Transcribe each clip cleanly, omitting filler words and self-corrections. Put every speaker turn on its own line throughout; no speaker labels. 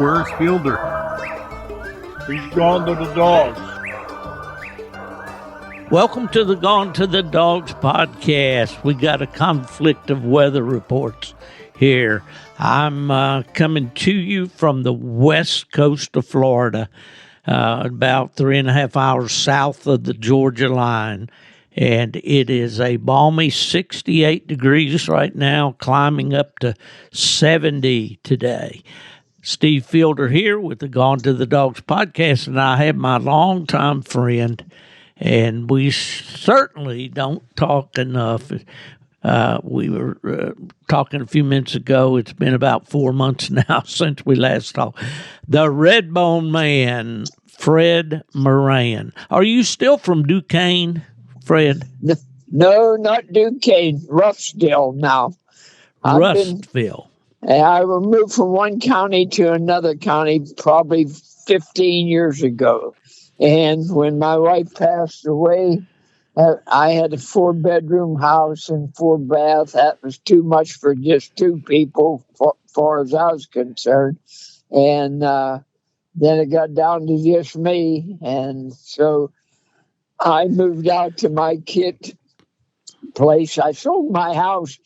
Where's Fielder? He's gone to the dogs.
Welcome to the Gone to the Dogs podcast. We got a conflict of weather reports here. I'm coming to you from the west coast of Florida, about 3.5 hours south of the Georgia line. And it is a balmy 68 degrees right now, climbing up to 70 today. Steve Fielder here with the Gone to the Dogs podcast, and I have my longtime friend, and we certainly don't talk enough. We were talking a few minutes ago. It's been about 4 months now since we last talked. The Redbone man, Fred Moran. Are you still from Duquesne, Fred?
No, not Duquesne. Ruffsdale now.
Ruffsdale.
I moved from one county to another county probably 15 years ago. And when my wife passed away, I had a 4-bedroom house and 4-bath. That was too much for just 2 people, as far as I was concerned. And then it got down to just me. And so I moved out to my kid place. I sold my house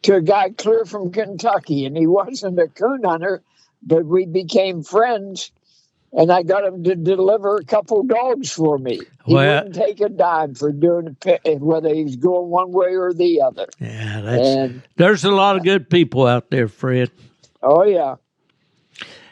to a guy clear from Kentucky, and he wasn't a coon hunter, but we became friends, and I got him to deliver a couple dogs for me. He wouldn't take a dime for doing it, whether he was going one way or the other.
Yeah, there's a lot of good people out there, Fred.
Oh, yeah.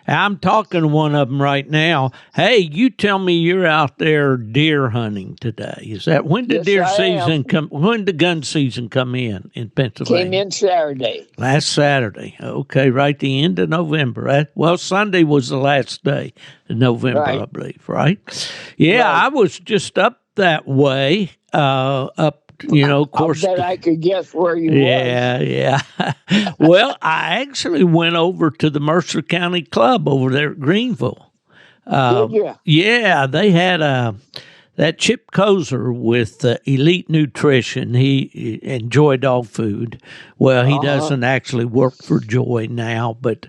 I'm talking to one of them right now. Hey, you tell me you're out there deer hunting today. Is that when did When did gun season come in Pennsylvania?
Came in Saturday.
Last Saturday. Okay, right the end of November. Right? Well, Sunday was the last day of November, right. I believe. Right? Yeah, right. I was just up that way. Of course.
I bet I could guess where you
was. Yeah. Well, I actually went over to the Mercer County Club over there at Greenville.
Did you?
Yeah, they had that Chip Kozer with Elite Nutrition. He enjoyed dog food. Well, he doesn't actually work for Joy now, but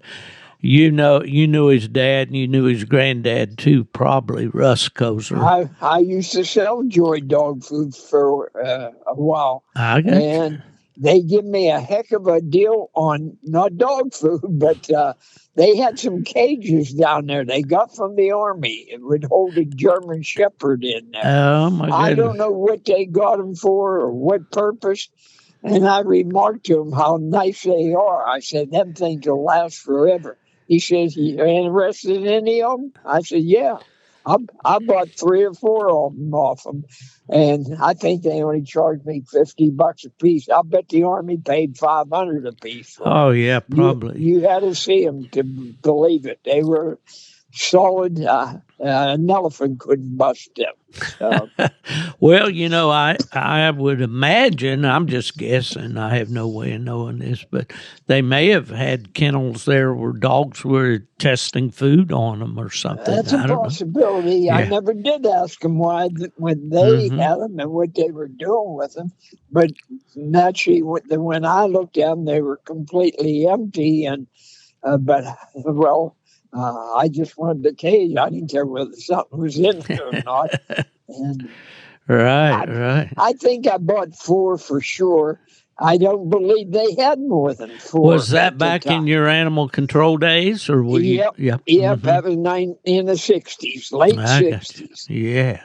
you knew his dad and you knew his granddad too, probably, Russ Kozer.
I used to sell Joy dog food for a while. And they give me a heck of a deal on not dog food, but they had some cages down there they got from the Army. It would hold a German Shepherd in there.
Oh, my goodness.
I don't know what they got them for or what purpose. And I remarked to them how nice they are. I said, them things will last forever. He says, you interested in any of them? I said, yeah. I bought 3 or 4 of them off them. And I think they only charged me $50 a piece. I bet the Army paid $500 a piece.
Oh, yeah, probably.
You had to see them to believe it. They were solid. An elephant couldn't bust them. So.
Well, I would imagine, I'm just guessing, I have no way of knowing this, but they may have had kennels there where dogs were testing food on them or something.
That's a possibility. Yeah. I never did ask them why when they had them and what they were doing with them. But naturally, when I looked at them, they were completely empty. And I just wanted the cage. I didn't care whether something was in it or not. And
right.
I think I bought 4 for sure. I don't believe they had more than 4.
Was that back in your animal control days, or were you?
Yep. That was in the 60s, late 60s.
Yeah.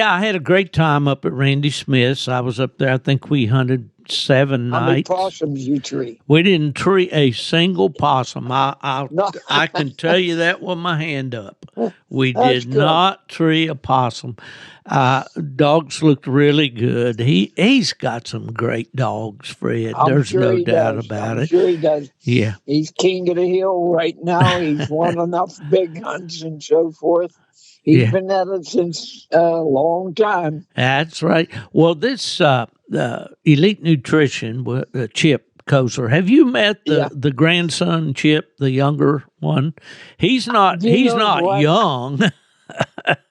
I had a great time up at Randy Smith's. I was up there. I think we hunted 7 nights.
How many possums you tree?
We didn't tree a single possum. I can tell you that with my hand up. We did not tree a possum. Dogs looked really good. He's got some great dogs, Fred. There's no doubt about it.
I'm sure he does.
Yeah.
He's king of the hill right now. He's won enough big hunts and so forth. He's been at it since a long time.
That's right. Well, this Elite Nutrition, Chip Kozer. Have you met the grandson, Chip, the younger one? He's not young.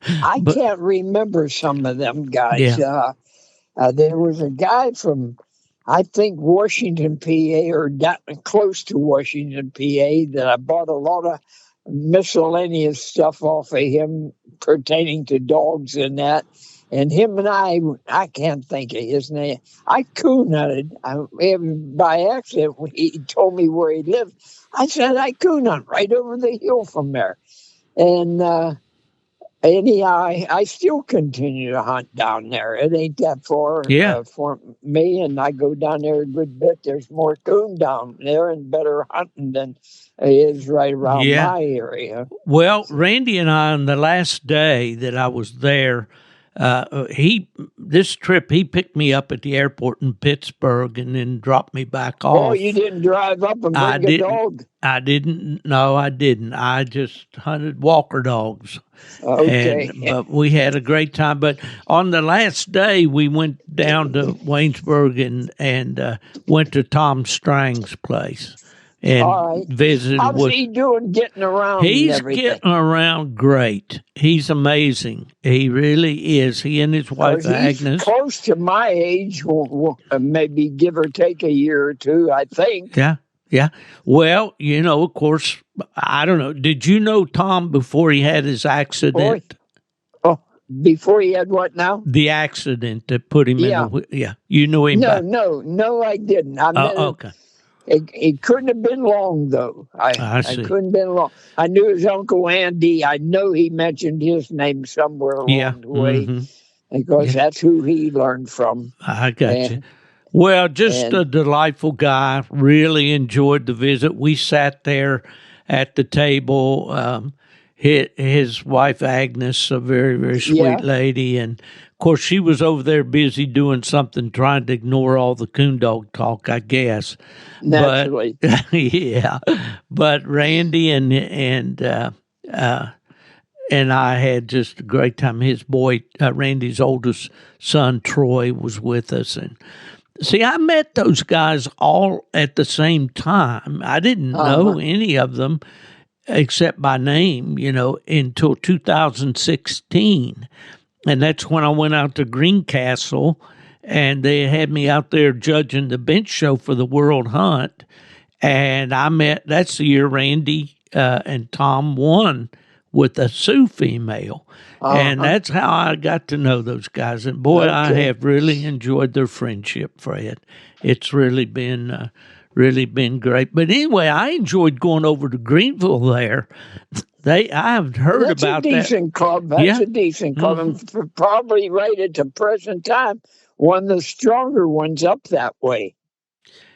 I can't remember some of them guys.
Yeah.
There was a guy from, I think, Washington, PA, or close to Washington, PA, that I bought a lot of miscellaneous stuff off of him pertaining to dogs and that. And him and I can't think of his name. I coon hunted. By accident, he told me where he lived. I said, I coon hunt right over the hill from there. And anyhow, I still continue to hunt down there. It ain't that far for me, and I go down there a good bit. There's more coon down there and better hunting than it is right around my area.
Well, Randy and I, on the last day that I was there, this trip, he picked me up at the airport in Pittsburgh and then dropped me back off.
Oh, you didn't drive up and bring a dog?
I didn't. No, I didn't. I just hunted walker dogs.
Okay.
But we had a great time. But on the last day, we went down to Waynesburg and went to Tom Strang's place. And visited.
How's he doing getting around?
He's getting around great. He's amazing. He really is. He and his wife Agnes.
Close to my age, maybe give or take a year or two, I think.
Yeah. Well, of course, I don't know. Did you know Tom before he had his accident?
Before he had what now?
The accident that put him in the... Yeah. You knew him?
No, I didn't. I met
okay.
It couldn't have been long, though. I couldn't have been long. I knew his Uncle Andy. I know he mentioned his name somewhere along the way because that's who he learned from.
I got you. Well, just a delightful guy. Really enjoyed the visit. We sat there at the table. His wife, Agnes, a very, very sweet lady. And, of course, she was over there busy doing something, trying to ignore all the coon dog talk, I guess.
Naturally.
But Randy and I had just a great time. His boy, Randy's oldest son, Troy, was with us. And see, I met those guys all at the same time. I didn't know any of them except by name, until 2016. And that's when I went out to Greencastle, and they had me out there judging the bench show for the World Hunt. And that's the year Randy and Tom won with a Sioux female. And that's how I got to know those guys. And boy, I have really enjoyed their friendship, Fred. It's really been great. But anyway, I enjoyed going over to Greenville there. I've heard about that.
That's a decent club. That's a decent club. And probably right at the present time, one of the stronger ones up that way.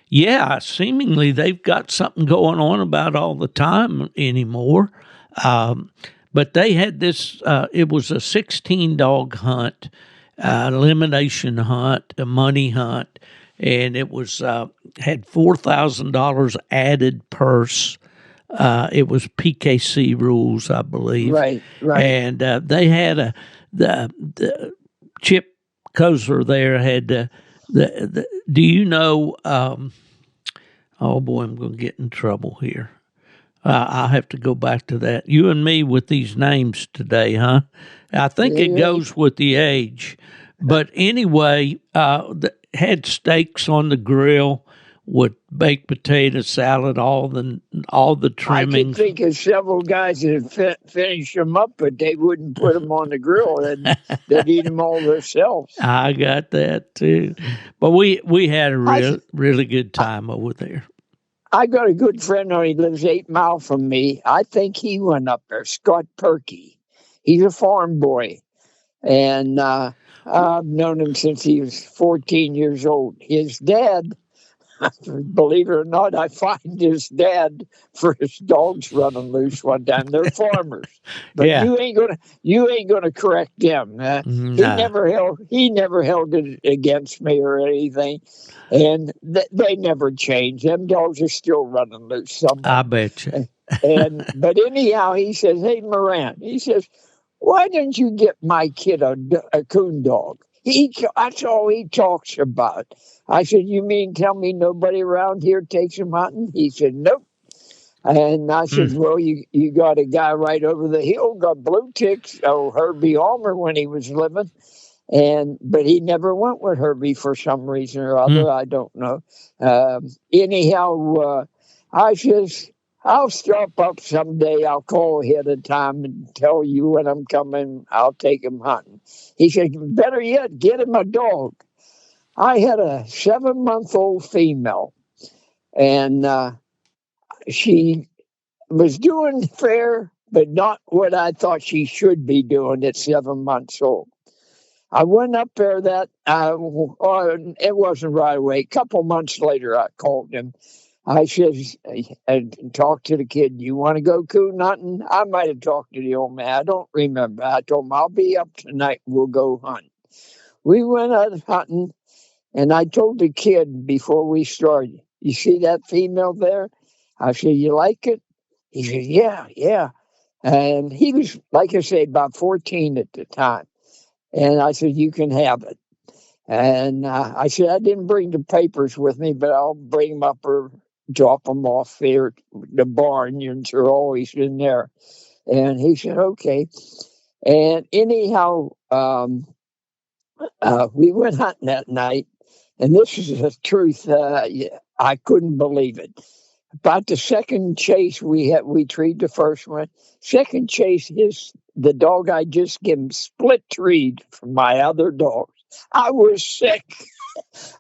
Yeah, seemingly they've got something going on about all the time anymore. But they had this, it was a 16-dog hunt, elimination hunt, a money hunt, and it was had $4,000 added purse. It was PKC rules, I believe.
Right.
And they had the Chip Kozler there had do you know, oh boy, I'm going to get in trouble here. I'll have to go back to that. You and me with these names today, huh? I think it goes with the age. But anyway, had steaks on the grill with baked potato salad, all the trimmings.
I could think of several guys that finished them up, but they wouldn't put them on the grill. They'd eat them all themselves.
I got that too. But we had a really good time over there.
I got a good friend he lives 8 miles from me. I think he went up there, Scott Perky. He's a farm boy. And I've known him since he was 14 years old. His dad, believe it or not, I fined his dad for his dogs running loose one time. They're farmers, but you ain't gonna correct them. He never held it against me or anything, and they never changed. Them dogs are still running loose. Somewhere.
I bet you.
But anyhow, he says, "Hey, Moran," he says, "why didn't you get my kid a coon dog?" That's all he talks about. I said, "You mean tell me nobody around here takes him hunting?" He said, "Nope." And I said, "Well, you got a guy right over the hill, got blue ticks, Herbie Almer when he was living. But he never went with Herbie for some reason or other. I don't know. Anyhow, I says, I'll stop up someday. I'll call ahead of time and tell you when I'm coming. I'll take him hunting. He said, better yet, get him a dog. I had a 7-month-old female, and she was doing fair, but not what I thought she should be doing at 7 months old. I went up there it wasn't right away. A couple months later, I called him. I says, and talked to the kid, you want to go coon hunting? I might have talked to the old man. I don't remember. I told him, I'll be up tonight. We'll go hunt. We went out hunting, and I told the kid before we started, you see that female there? I said, you like it? He said, yeah. And he was, like I said, about 14 at the time. And I said, you can have it. And I said, I didn't bring the papers with me, but I'll bring them up or drop them off there. The barnyards are always in there. And he said, okay. And anyhow, we went hunting that night. And this is the truth. I couldn't believe it. About the second chase we treed the first one. Second chase, the dog I just gave him split treed from my other dogs. I was sick.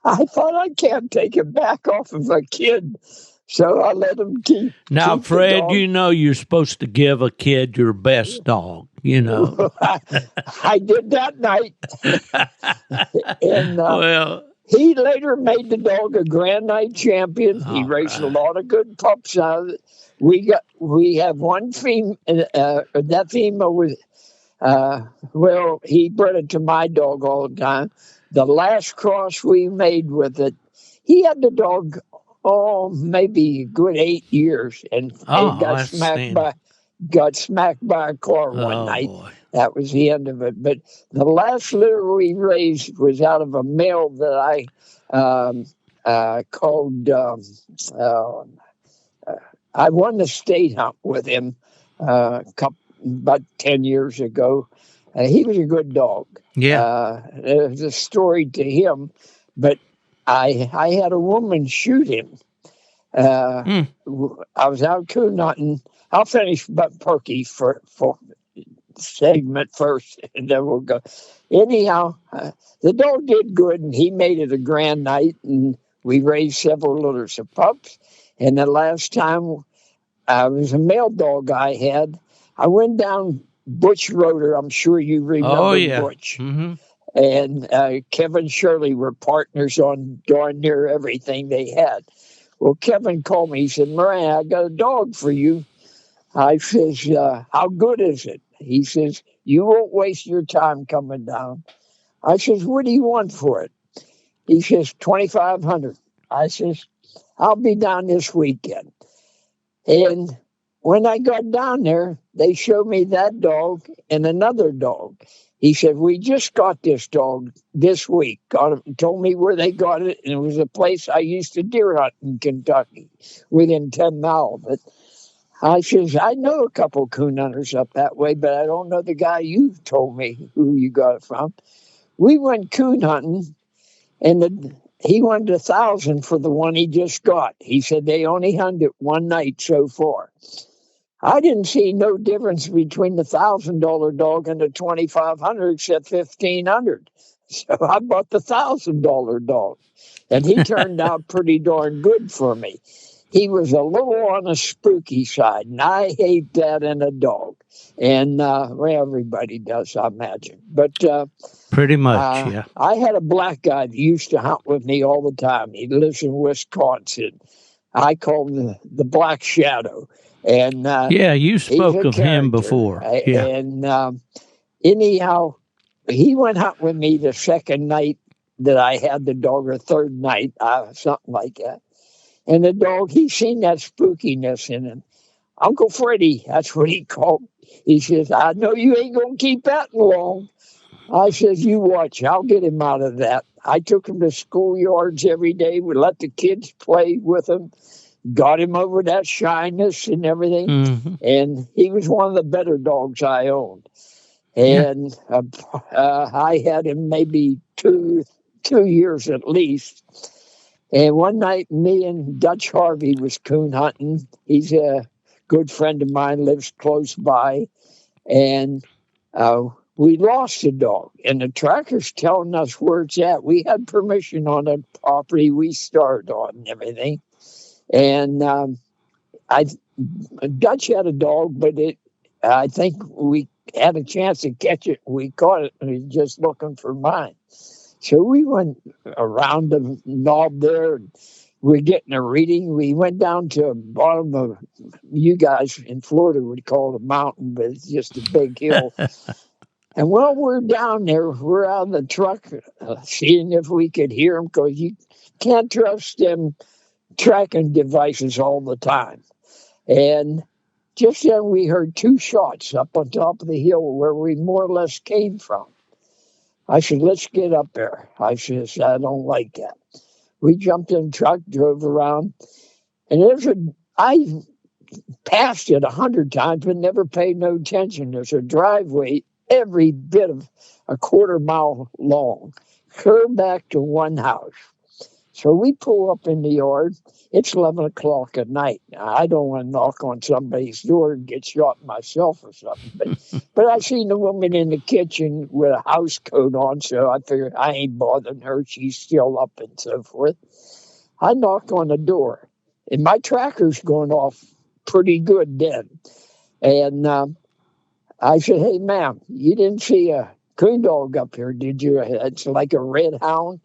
I thought I can't take him back off of a kid, so I let him keep.
Now,
keep
Fred, you know you're supposed to give a kid your best dog. You know,
I did that night, and
well.
He later made the dog a Grand Night champion. He raised a lot of good pups out of it. We have one female. That female was he bred it to my dog all the time. The last cross we made with it, he had the dog maybe a good 8 years, and got smacked by a car one night. Boy. That was the end of it. But the last litter we raised was out of a male that I called. I won the state hunt with him about 10 years ago. He was a good dog.
Yeah.
There was a story to him, but I had a woman shoot him. I was out coon hunting. I'll finish but Perky for segment first, and then we'll go. Anyhow, the dog did good, and he made it a grand night, and we raised several litters of pups. And the last time it was a male dog I had, I went down Butch Roeder. I'm sure you remember Butch. Mm-hmm. And Kevin Shirley were partners on darn near everything they had. Well, Kevin called me. He said, Moran, I got a dog for you. I says, how good is it? He says, you won't waste your time coming down. I says, what do you want for it? He says, $2,500. I says, I'll be down this weekend. And when I got down there, they showed me that dog and another dog. He said, we just got this dog this week. Told me where they got it, and it was a place I used to deer hunt in Kentucky, within 10 miles of it. I says, I know a couple coon hunters up that way, but I don't know the guy you told me who you got it from. We went coon hunting, and he wanted $1,000 for the one he just got. He said they only hunted one night so far. I didn't see no difference between the $1,000 dog and the $2,500 except $1,500. So I bought the $1,000 dog, and he turned out pretty darn good for me. He was a little on the spooky side, and I hate that in a dog. And everybody does, I imagine. But
pretty much, yeah.
I had a black guy that used to hunt with me all the time. He lives in Wisconsin. I call him the Black Shadow. And
you spoke of him before. Yeah.
And anyhow, he went hunting with me the second night that I had the dog, or third night, something like that. And the dog, he seen that spookiness in him. Uncle Freddie, that's what he called. He says, I know you ain't going to keep that long. I says, you watch, I'll get him out of that. I took him to schoolyards every day. We let the kids play with him. Got him over that shyness and everything. Mm-hmm. And he was one of the better dogs I owned. And I had him maybe two years at least. And one night, me and Dutch Harvey was coon hunting. He's a good friend of mine lives close by, and we lost the dog. And the tracker's telling us where it's at. We had permission on the property we started on and everything. And Dutch had a dog, but I think we had a chance to catch it. We caught it, and he was just looking for mine. So we went around the knob there. And we're getting a reading. We went down to the bottom of, you guys in Florida would call it a mountain, but it's just a big hill. And while we're down there, we're out of the truck seeing if we could hear them, because you can't trust them tracking devices all the time. And just then we heard 2 shots up on top of the hill where we more or less came from. I said, let's get up there. I says, I don't like that. We jumped in the truck, drove around, and I passed it 100 times but never paid no attention. There's a driveway every bit of a quarter mile long, clear back to one house. So we pull up in the yard. It's 11 o'clock at night. Now, I don't want to knock on somebody's door and get shot myself or something. But I seen the woman in the kitchen with a house coat on, so I figured I ain't bothering her. She's still up and so forth. I knock on the door, and my tracker's going off pretty good then. And I said, hey, ma'am, you didn't see a coon dog up here, did you? It's like a red hound.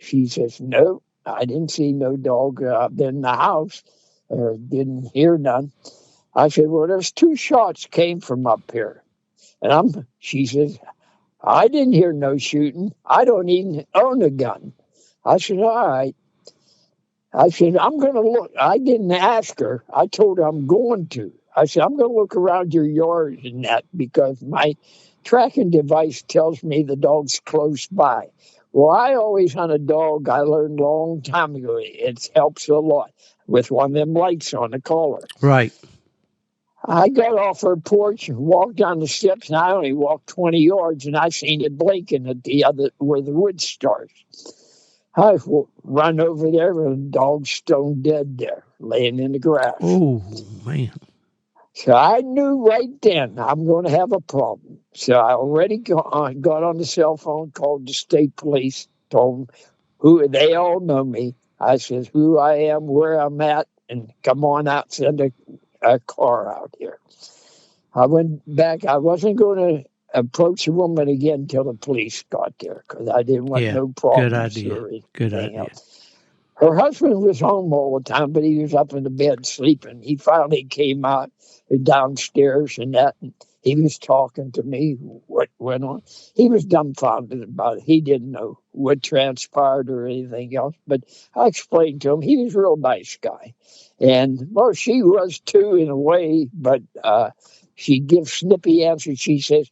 She says, no, I didn't see no dog in the house, or didn't hear none. I said, well, there's 2 shots came from up here. And she says, I didn't hear no shooting. I don't even own a gun. I said, all right. I said, I'm going to look. I didn't ask her. I told her I'm going to. I said, I'm going to look around your yard and that, because my tracking device tells me the dog's close by. Well, I always hunt a dog. I learned a long time ago. It helps a lot with one of them lights on the collar.
Right.
I got off her porch and walked down the steps, and I only walked 20 yards, and I seen it blinking at the other where the wood starts. I run over there, and the dog's stone dead there, laying in the grass.
Oh, man.
So I knew right then I'm going to have a problem. So I already got on the cell phone, called the state police, told them they all know me. I says who I am, where I'm at, and come on out, send a car out here. I went back. I wasn't going to approach the woman again until the police got there, because I didn't want no problems.
Good idea.
Her husband was home all the time, but he was up in the bed sleeping. He finally came out downstairs and that, and he was talking to me what went on. He was dumbfounded about it. He didn't know what transpired or anything else, but I explained to him. He was a real nice guy. And, well, she was too in a way, but she gives snippy answers. She says,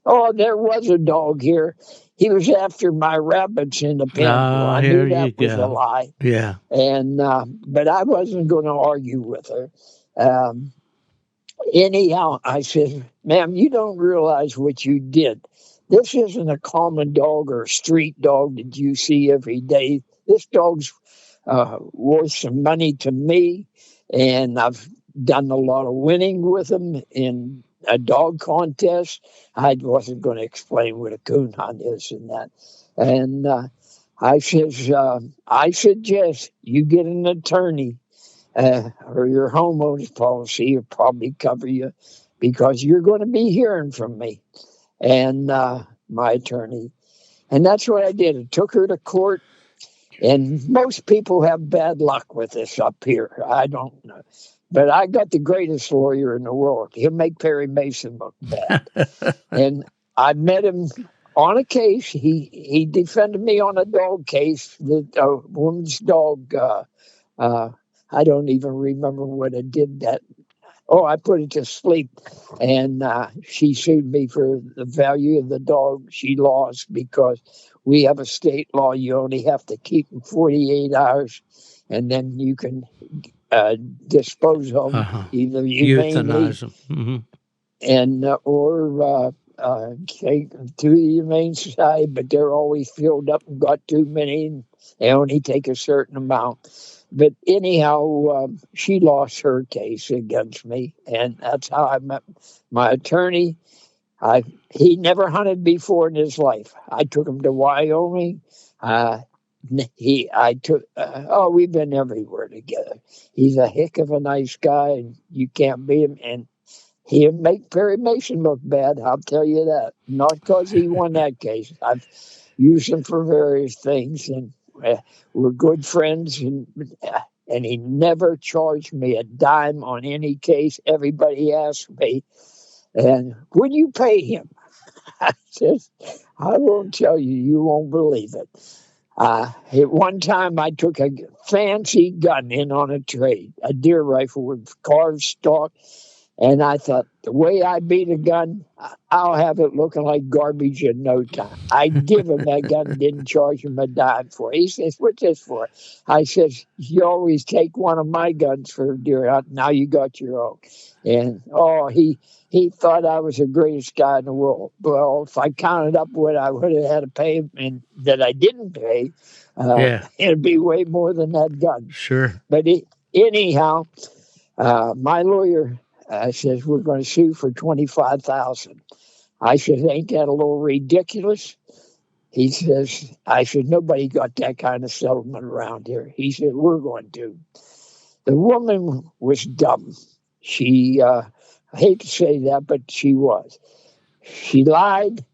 oh, there was a dog here. He was after my rabbits in the pen. Well, I knew that was a lie.
Yeah.
And but I wasn't going to argue with her. Anyhow, I said, ma'am, you don't realize what you did. This isn't a common dog or a street dog that you see every day. This dog's worth some money to me, and I've done a lot of winning with him in a dog contest. I wasn't going to explain what a coon hunt is and that. And I says, I suggest you get an attorney or your homeowner's policy will probably cover you, because you're going to be hearing from me and my attorney. And that's what I did. I took her to court. And most people have bad luck with this up here. I don't know. But I got the greatest lawyer in the world. He'll make Perry Mason look bad. And I met him on a case. He defended me on a dog case. The woman's dog, I don't even remember what I did that. Oh, I put it to sleep. And she sued me for the value of the dog. She lost because we have a state law. You only have to keep them 48 hours, and then you can dispose of them, either
euthanize them,
and or take them to the Humane Society, but they're always filled up and got too many, and they only take a certain amount. But anyhow, she lost her case against me, and that's how I met my attorney. He never hunted before in his life. I took him to Wyoming. Uh, I took. We've been everywhere together. He's a heck of a nice guy, and you can't beat him. And he'll make Perry Mason look bad. I'll tell you that. Not because he won that case. I've used him for various things, and we're good friends. And he never charged me a dime on any case. Everybody asked me, and would you pay him? I said, I won't tell you. You won't believe it. At one time, I took a fancy gun in on a trade, a deer rifle with carved stock. And I thought, the way I beat a gun, I'll have it looking like garbage in no time. I give him that gun, didn't charge him a dime for it. He says, what's this for? I says, you always take one of my guns for deer hunt. Now you got your own. And, he thought I was the greatest guy in the world. Well, if I counted up what I would have had to pay him and that I didn't pay, it'd be way more than that gun.
Sure.
But anyhow, my lawyer says, we're going to sue for $25,000. I said, ain't that a little ridiculous? He says, I said, nobody got that kind of settlement around here. He said, we're going to. The woman was dumb. She, I hate to say that, but she was. She lied.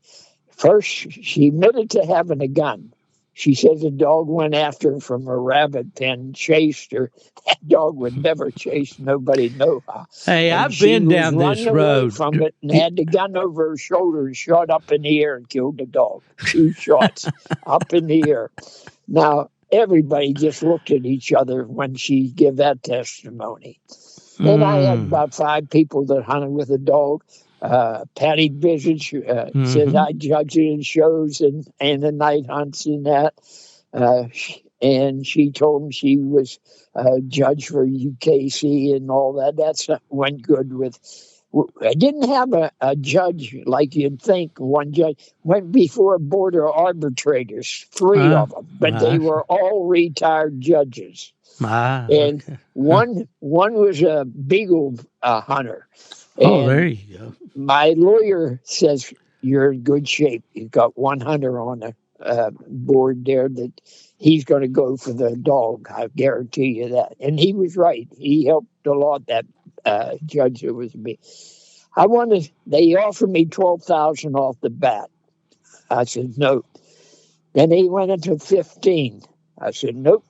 First, she admitted to having a gun. She said the dog went after her from a rabbit pen, chased her. That dog would never chase nobody, no how.
Hey,
And
I've
she
been
was
down this
running away
road.
from it and had the gun over her shoulder and shot up in the air and killed the dog. 2 shots up in the air. Now, everybody just looked at each other when she gave that testimony. Then I had about 5 people that hunted with a dog. Patty Visage says I judge it in shows and the night hunts and that. And she told him she was judge for UKC and all that. That's went good with. I didn't have a judge like you'd think. One judge went before border arbitrators, 3 of them, but they were all retired judges. And one was a beagle hunter. And
there you go.
my lawyer says, you're in good shape. You've got one hunter on the board there that he's going to go for the dog. I guarantee you that. And he was right. He helped a lot, that judge that was me. They offered me $12,000 off the bat. I said, no. Then he went into 15. I said, nope.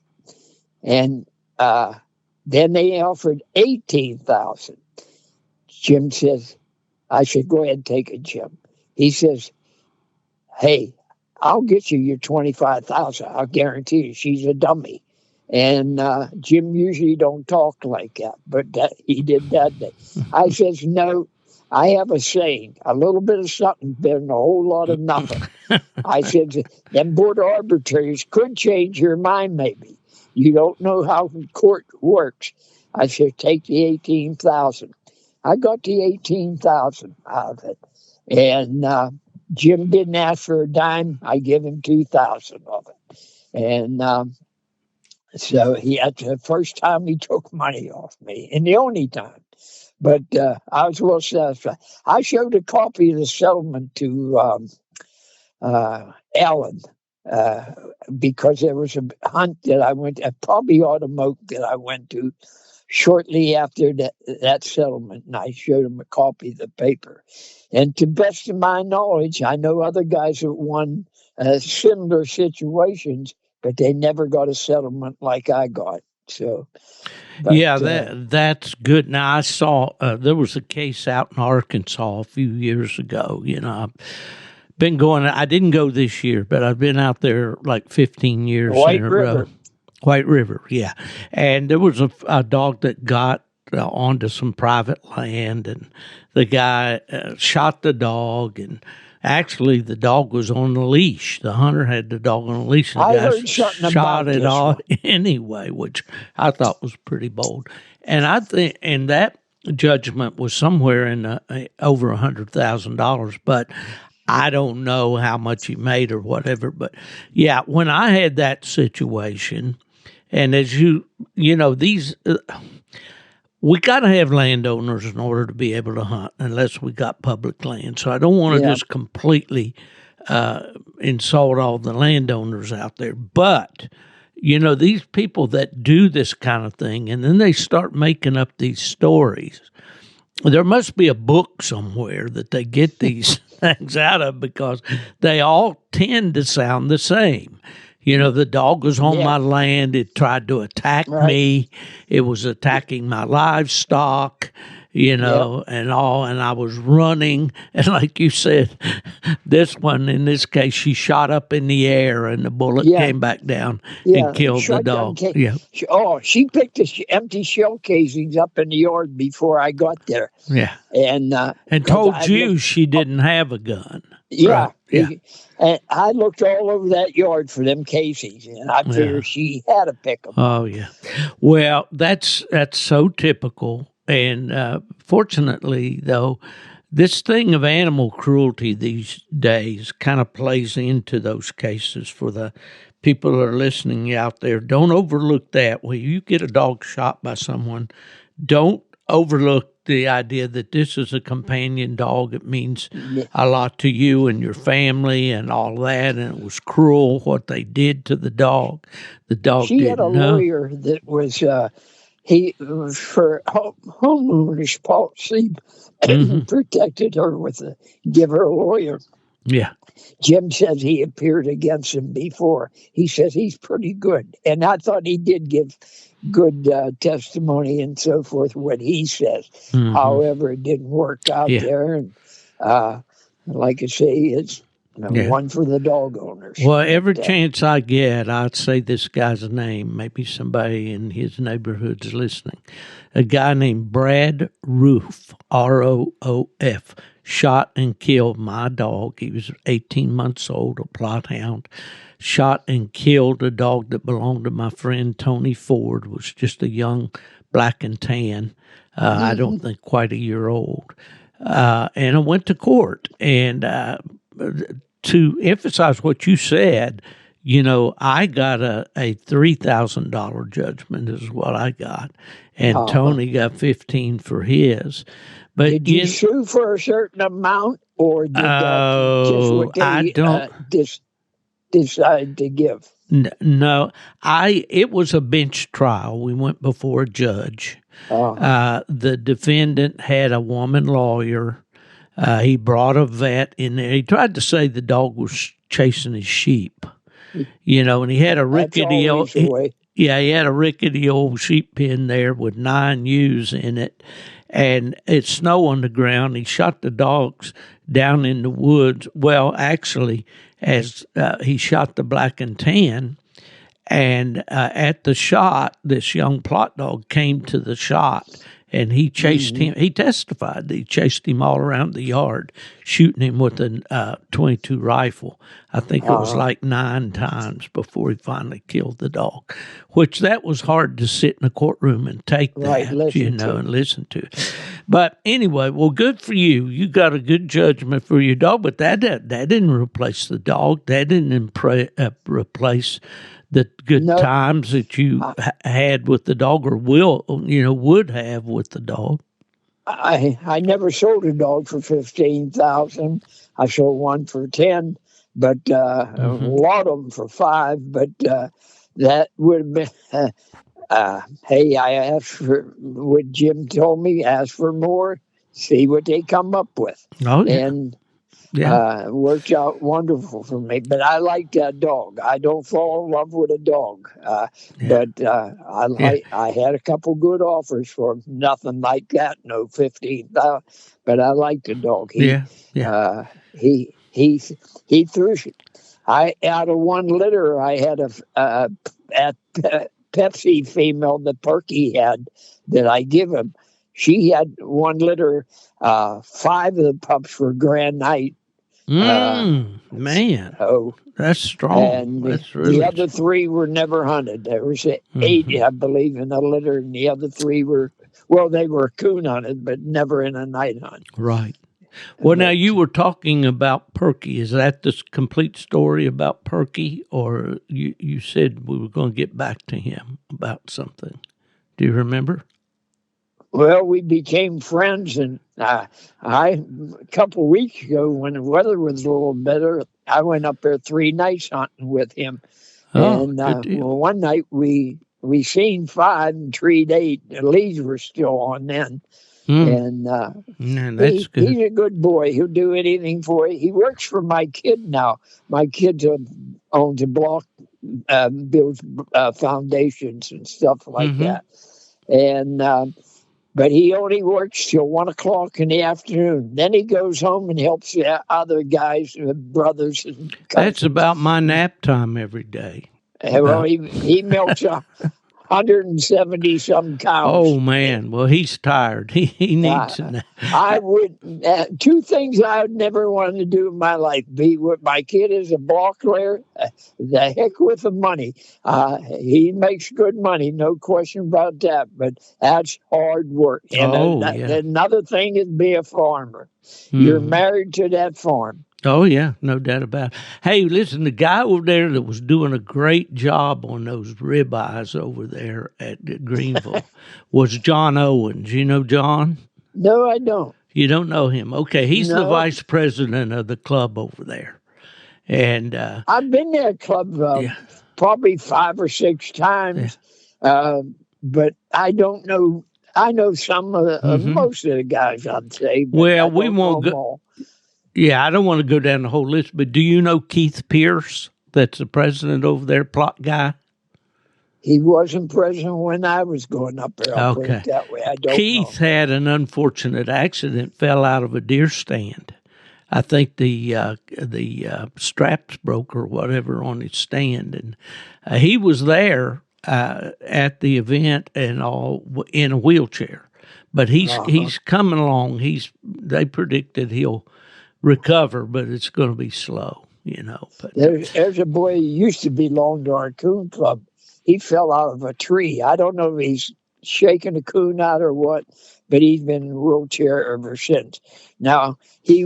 And then they offered $18,000. Jim says, I should go ahead and take it, Jim. He says, hey, I'll get you your $25,000. I'll guarantee you she's a dummy. And Jim usually don't talk like that, but he did that day. I says, no, I have a saying, a little bit of something better than a whole lot of nothing. I said, them board arbitrators could change your mind maybe. You don't know how the court works. I said, take the $18,000. I got the $18,000 out of it. And Jim didn't ask for a dime. I give him $2,000 of it. And so that's the first time he took money off me, and the only time. But I was well satisfied. I showed a copy of the settlement to Ellen because there was a hunt that I went to, probably Automoke that I went to shortly after that settlement, and I showed him a copy of the paper. And to best of my knowledge, I know other guys that won similar situations, but they never got a settlement like I got. So,
that's good. Now, I saw there was a case out in Arkansas a few years ago. You know, I've been going. I didn't go this year, but I've been out there like 15 years in a row. White River, yeah. And there was a dog that got onto some private land, and the guy shot the dog, and actually the dog was on the leash. The hunter had the dog on the leash, and the guy shot it off anyway, which I thought was pretty bold. And I think, and that judgment was somewhere in over $100,000, but I don't know how much he made or whatever. But yeah, when I had that situation, And as you know, these we got to have landowners in order to be able to hunt, unless we got public land. So I don't want to just completely insult all the landowners out there, but these people that do this kind of thing, and then they start making up these stories. There must be a book somewhere that they get these things out of, because they all tend to sound the same. The dog was on my land. It tried to attack me. It was attacking my livestock, and all. And I was running. And like you said, this one, in this case, she shot up in the air and the bullet came back down and killed the dog.
She picked the empty shell casings up in the yard before I got there.
Yeah.
And
told you she didn't have a gun.
Yeah.
Right? Yeah.
And I looked all over that yard for them casings, and I figured she had to pick them.
Oh, yeah. Well, that's so typical. And fortunately, though, this thing of animal cruelty these days kind of plays into those cases. For the people that are listening out there, don't overlook that. When you get a dog shot by someone, don't overlook the idea that this is a companion dog. It means a lot to you and your family and all that, and it was cruel what they did to the dog. The dog
she had a lawyer that was he was for homeowners policy protected her with give her a lawyer.
Yeah.
Jim says he appeared against him before. He says he's pretty good, and I thought he did give good testimony and so forth, what he says. However, it didn't work out there. And like I say, it's one for the dog owners.
Well, every chance I get, I'd say this guy's name. Maybe somebody in his neighborhood's listening. A guy named Brad Roof, Roof, shot and killed my dog. He was 18 months old, a plot hound. Shot and killed a dog that belonged to my friend Tony Ford, was just a young black and tan, I don't think quite a year old. And I went to court. And to emphasize what you said, I got a $3,000 judgment is what I got. And Tony got 15 for his. But
did you sue for a certain amount, or did just what they,
I don't
decide to give?
No, it was a bench trial. We went before a judge. The defendant had a woman lawyer. He brought a vet in there. He tried to say the dog was chasing his sheep, and he had a rickety old. He had a rickety old sheep pen there with 9 ewes in it, and it's snow on the ground. He shot the dogs down in the woods. Well, actually, as he shot the black and tan, and at the shot, this young plot dog came to the shot, and he chased him. He testified that he chased him all around the yard, shooting him with a .22 rifle. I think it was like 9 times before he finally killed the dog, which that was hard to sit in a courtroom and take that, and listen to. But anyway, well, good for you. You got a good judgment for your dog, but that didn't replace the dog. That didn't replace the good times that you had with the dog, or would have with the dog.
I never sold a dog for $15,000. I sold one for 10, but a lot of them for 5. But that would have been. Hey, I asked for what Jim told me. Ask for more. See what they come up with.
Oh, yeah.
And it worked out wonderful for me. But I like that dog. I don't fall in love with a dog. But I had a couple good offers for him. Nothing like that. No 15,000. But I like the dog. He threw. Out of one litter, I had a Pepsi female that Perky had that I give him. She had one litter. 5 of the pups were Grand Night.
Man, that's strong.
And
that's really
the other 3 were never hunted. There was 8, I believe, in the litter, and the other 3 were, they were coon hunted, but never in a night hunt.
Right. Well, now you were talking about Perky. Is that the complete story about Perky, or you said we were going to get back to him about something? Do you remember?
Well, we became friends, and a couple of weeks ago, when the weather was a little better, I went up there 3 nights hunting with him.
Oh,
And
good deal.
well, one night we seen 5 and treed 8. The leaves were still on then. And
Man, that's good.
he's a good boy. He'll do anything for you. He works for my kid now. My kid owns a block, builds foundations and stuff like that. And but he only works till 1 o'clock in the afternoon. Then he goes home and helps the other guys, brothers and cousins.
That's about my nap time every day.
Well, he milks 170 some cows.
Oh man, well he's tired. He needs a nap.
I would 2 things I would never want to do in my life: be with my kid as a block layer. The heck with the money. He makes good money, no question about that. But that's hard work. And another thing is be a farmer. You're married to that farm.
Oh, yeah, no doubt about it. Hey, listen, the guy over there that was doing a great job on those ribeyes over there at Greenville was John Owens. You know John?
No, I don't.
You don't know him? Okay, he's the vice president of the club over there. And
I've been to that club probably 5 or 6 times, but I don't know. I know some of the, most of the guys, I'd say.
Well, we won't go. Yeah, I don't want to go down the whole list, but do you know Keith Pierce? That's the president over there, plot guy.
He wasn't president when I was going up there. I'll put it that way. I don't
Keith had an unfortunate accident, fell out of a deer stand. I think the straps broke or whatever on his stand, and he was there at the event and all in a wheelchair. But he's coming along. They predicted he'll recover, but it's going to be slow, you know. But
there's a boy who used to belong to our coon club. He fell out of a tree. I don't know if he's shaking a coon out or what, but he's been in a wheelchair ever since. Now, he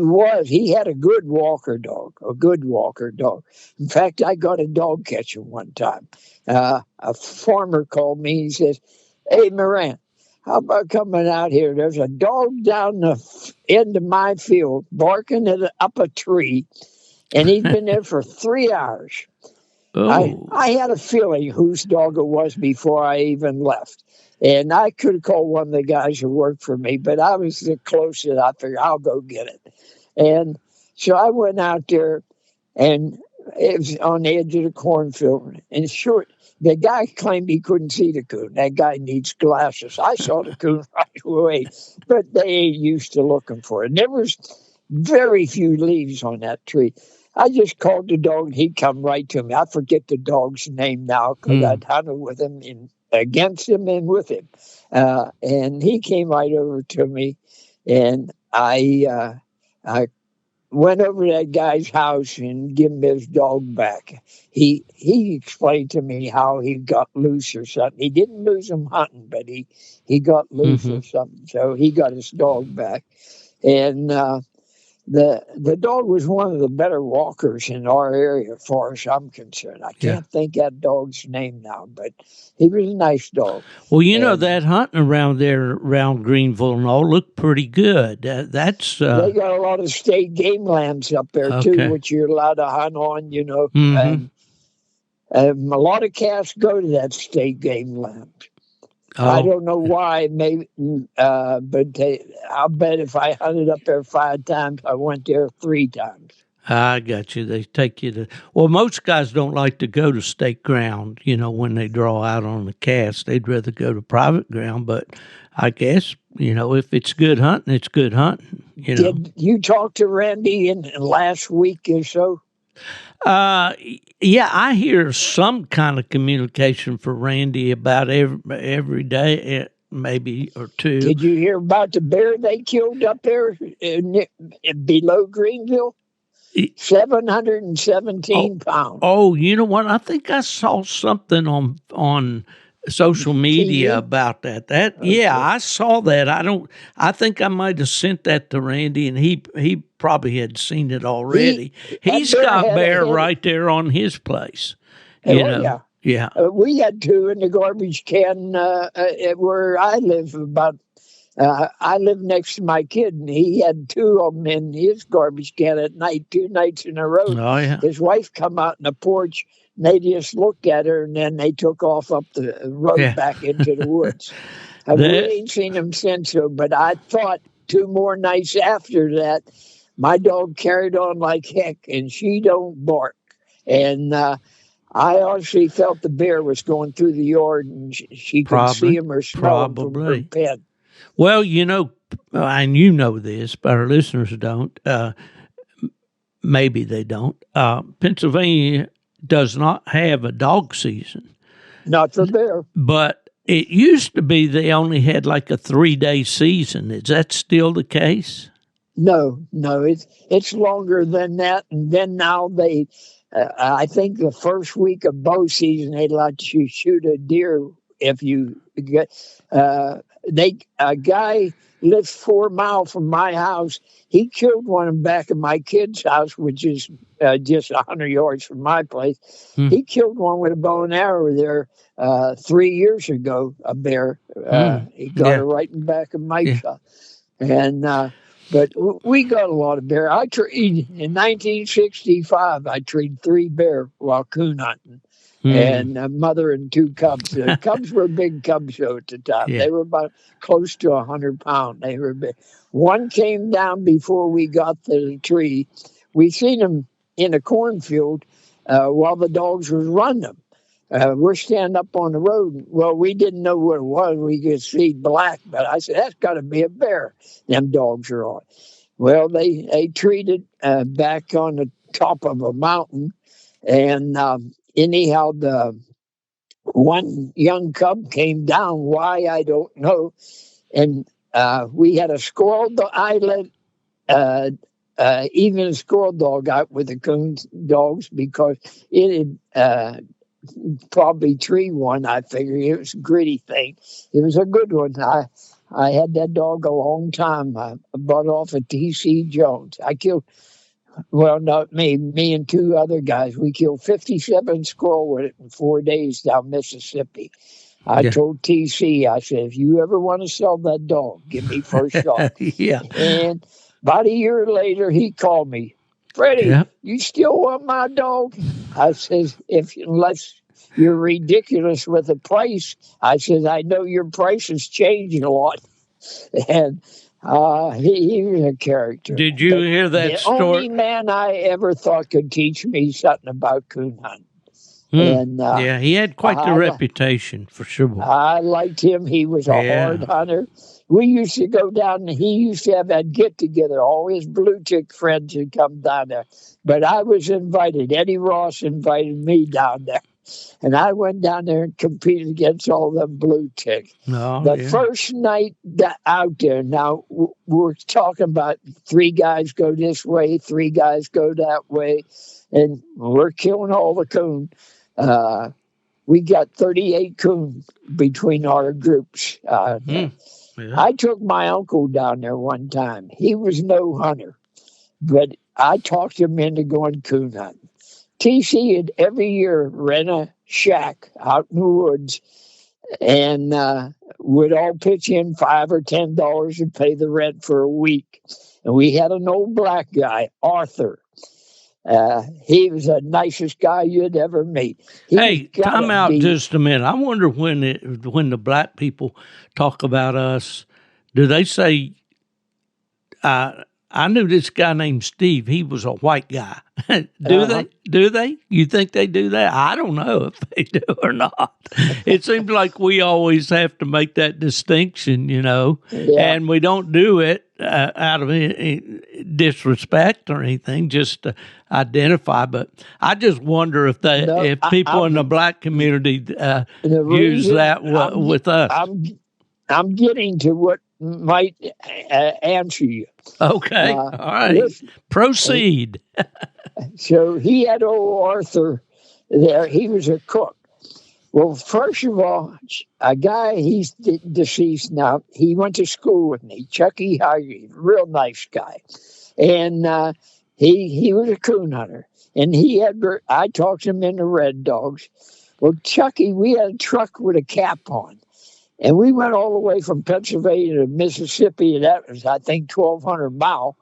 had a good walker dog. In fact, I got a dog catcher one time. A farmer called me. He says, "Hey, Moran, how about coming out here? There's a dog down the end of my field barking up a tree, and he's been there for 3 hours." Oh. I had a feeling whose dog it was before I even left. And I could have called one of the guys who worked for me, but I was the closest. I figured I'll go get it. And so I went out there, and it was on the edge of the cornfield. And the guy claimed he couldn't see the coon. That guy needs glasses. I saw the coon right away, but they ain't used to looking for it. And there was very few leaves on that tree. I just called the dog, and he'd come right to me. I forget the dog's name now because I'd hunted with him against him and with him. And he came right over to me, and I went over to that guy's house and gave him his dog back. He explained to me how he got loose or something. He didn't lose him hunting, but he got loose or something. So he got his dog back. And the dog was one of the better walkers in our area, as far as I'm concerned. I can't think that dog's name now, but he was a nice dog.
Well, you know, that hunting around there, around Greenville and all, looked pretty good. That's
they got a lot of state game lands up there, too, which you're allowed to hunt on, you know. And a lot of cats go to that state game land. Oh. I don't know why, maybe, but I'll bet if I hunted up there 5 times, I went there 3 times.
I got you. They take you to. Well, most guys don't like to go to state ground, you know, when they draw out on the cast. They'd rather go to private ground. But I guess, you know, if it's good hunting, it's good hunting. You know.
Did you talk to Randy in last week or so?
Yeah, I hear some kind of communication for Randy about every day, maybe or 2.
Did you hear about the bear they killed up there below Greenville? 717 pounds.
Oh, you know what? I think I saw something on social media
TV?
about that.
Okay.
I saw that. I think I might have sent that to Randy, and he probably had seen it already.
That
He's
bear
got
had a
bear
head.
right there on his place.
Oh, yeah.
Yeah.
We had two in the garbage can where I live. I live next to my kid, and he had two of them in his garbage can at night, 2 nights in a row.
Oh yeah.
His wife come out on the porch, and they just looked at her, and then they took off up the road
Yeah.
back into the woods. We
That-
ain't seen him since, but I thought 2 more nights after that, my dog carried on like heck, and she don't bark. And I honestly felt the bear was going through the yard, and she could see him or smell him from her
Probably.
pen.
Well, and you know this, but our listeners don't. Maybe they don't. Pennsylvania does not have a dog season,
Not for bear.
but it used to be they only had like a 3-day season. Is that still the case?
No, it's longer than that. And then now I think the first week of bow season they let you shoot a deer if you get. A guy lives 4 miles from my house. He killed one in back of my kid's house, which is just 100 yards from my place. He killed one with a bow and arrow there 3 years ago. A bear. He got it right in the back of my shop. And but we got a lot of bear. I treed in 1965. I treed 3 bear while coon hunting. And a mother and 2 cubs. The cubs were a big cub show at the time.
Yeah.
They were about close to 100 pounds. They were big. One came down before we got to the tree. We seen him in a cornfield while the dogs was running them. We're standing up on the road. Well, we didn't know what it was. We could see black, but I said, that's got to be a bear. Them dogs are on. Well, they treated back on the top of a mountain, and anyhow, the one young cub came down. Why, I don't know. And we had a squirrel. I let even a squirrel dog out with the coon dogs because it had probably tree one. I figured it was a gritty thing. It was a good one. I had that dog a long time. I bought off of T.C. Jones. I killed. Well, not me. Me and 2 other guys. We killed 57 squirrel with it in 4 days down Mississippi. I told TC, I said, if you ever want to sell that dog, give me first shot. And about a year later, he called me. Freddie, you still want my dog? I said, unless you're ridiculous with the price. I said, I know your price has changed a lot. And he was a character.
Did you hear that story?
The only man I ever thought could teach me something about coon hunting. And
he had quite the reputation for sure.
I liked him. He was a hard hunter. We used to go down, and he used to have that get together. All his blue tick friends would come down there, but I was invited. Eddie Ross invited me down there. And I went down there and competed against all them blue ticks. The first night out there, now we're talking about 3 guys go this way, 3 guys go that way, and we're killing all the coon. We got 38 coon between our groups. I took my uncle down there one time. He was no hunter, but I talked him into going coon hunting. TC had every year rent a shack out in the woods and would all pitch in $5 or $10 and pay the rent for a week. And we had an old black guy, Arthur. He was the nicest guy you'd ever meet.
Hey, time out just a minute. I wonder when the black people talk about us, do they say, I knew this guy named Steve. He was a white guy. Do they? Do they? You think they do that? I don't know if they do or not. It seems like we always have to make that distinction, and we don't do it out of any disrespect or anything, just to identify. But I just wonder if people in the black community use that with us.
I'm getting to what might answer you.
Okay. All right. Proceed.
So he had old Arthur there. He was a cook. Well, first of all, a guy, he's deceased now. He went to school with me, Chucky Hagee, real nice guy. And he was a coon hunter. And I talked him into Red Dogs. Well, Chucky, we had a truck with a cap on. And we went all the way from Pennsylvania to Mississippi. And that was, I think, 1,200 miles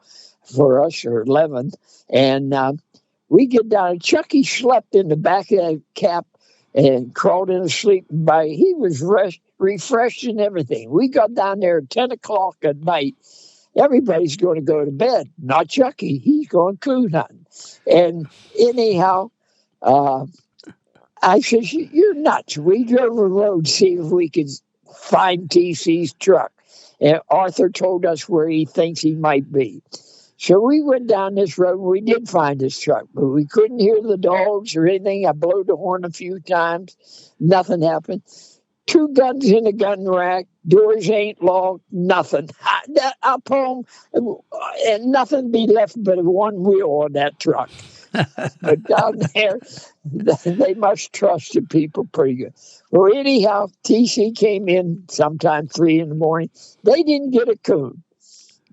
for us, or 11. And we get down. Chucky slept in the back of that cap and crawled in a sleeping bag. He was refreshed and everything. We got down there at 10 o'clock at night. Everybody's going to go to bed. Not Chucky. He's going coon hunting. And anyhow, I said, you're nuts. We drove a road to see if we could find TC's truck. And Arthur told us where he thinks he might be. So we went down this road. We did find his truck, but we couldn't hear the dogs or anything. I blew the horn a few times. Nothing happened. 2 guns in the gun rack. Doors ain't locked. Nothing. Up home, and nothing be left but one wheel on that truck. But down there, they must trust the people pretty good. Well, anyhow, TC came in sometime 3 in the morning. They didn't get a coon.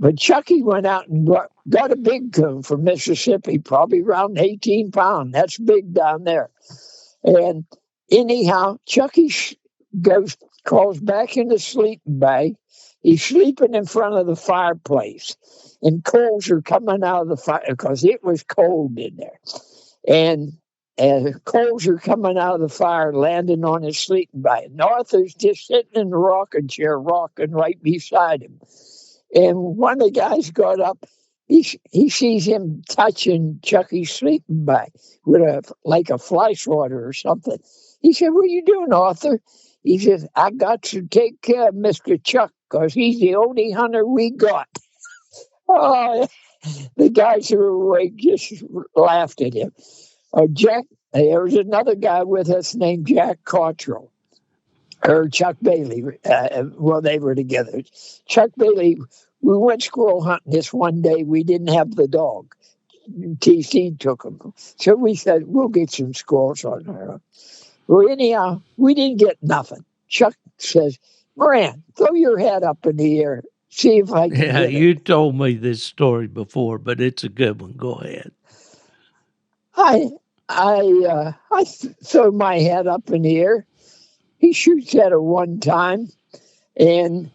But Chucky went out and got a big coon from Mississippi, probably around 18 pounds. That's big down there. And anyhow, Chucky crawls back in the sleeping bag. He's sleeping in front of the fireplace. And coals are coming out of the fire because it was cold in there. And coals are coming out of the fire, landing on his sleeping bag. And Arthur's just sitting in the rocking chair, rocking right beside him. And one of the guys got up. He sees him touching Chucky's sleeping bag with like a fly swatter or something. He said, "What are you doing, Arthur?" He says, "I got to take care of Mr. Chuck because he's the only hunter we got." Oh, the guys who were awake just laughed at him. Jack, there was another guy with us named Jack Cottrell. Or Chuck Bailey. Well, they were together. Chuck Bailey, we went squirrel hunting this one day. We didn't have the dog. TC took him. So we said, we'll get some squirrels on her. Well, anyhow, we didn't get nothing. Chuck says, "Moran, throw your head up in the air. See if I can get it."
You told me this story before, but it's a good one. Go ahead.
I throw my head up in the air. He shoots at it one time, and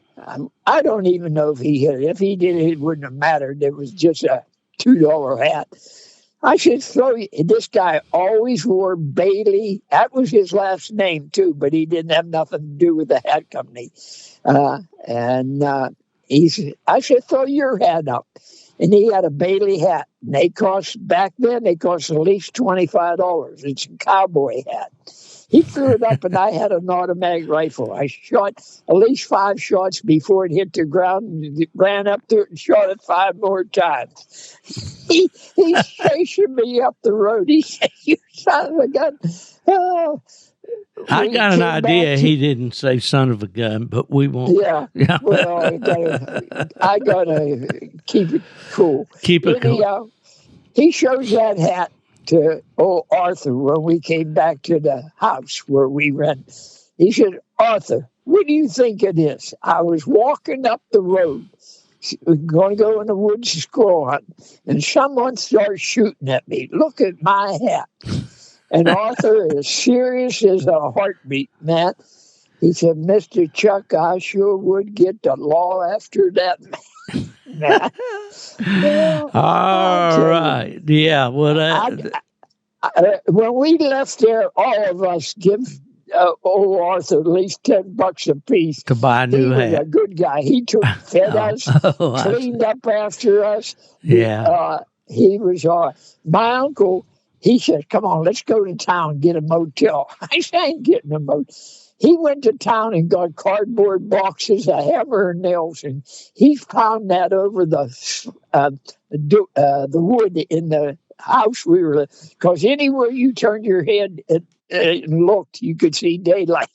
I don't even know if he hit it. If he did it, it wouldn't have mattered. It was just a $2 hat. I should throw you. This guy always wore Bailey. That was his last name, too, but he didn't have nothing to do with the hat company. He said, "I should throw your hat up." And he had a Bailey hat. And back then, they cost at least $25. It's a cowboy hat. He threw it up, and I had an automatic rifle. I shot at least 5 shots before it hit the ground, and ran up to it and shot it 5 more times. He's chasing me up the road. He said, "You son of a gun." Oh,
I got an idea he didn't say son of a gun, but we won't.
Yeah. Well, I gotta keep it cool.
Keep it cool.
Anyhow, he shows that hat to old Arthur when we came back to the house where we rent. He said, "Arthur, what do you think it is?" I was walking up the road, going to go in the woods to squirrel hunt, and someone starts shooting at me. Look at my hat. And Arthur is serious as a heartbeat, man. He said, "Mr. Chuck, I sure would get the law after that man."
All right. Yeah. Well,
when we left there, all of us give old Arthur at least $10 a piece
to buy a new hat.
He was a good guy. He fed us, cleaned up after us.
Yeah.
He was my uncle. He said, "Come on, let's go to town and get a motel." I said, "I ain't getting a motel." He went to town and got cardboard boxes, a hammer and nails, and he found that over the wood in the house we were in. Because anywhere you turned your head and looked, you could see daylight.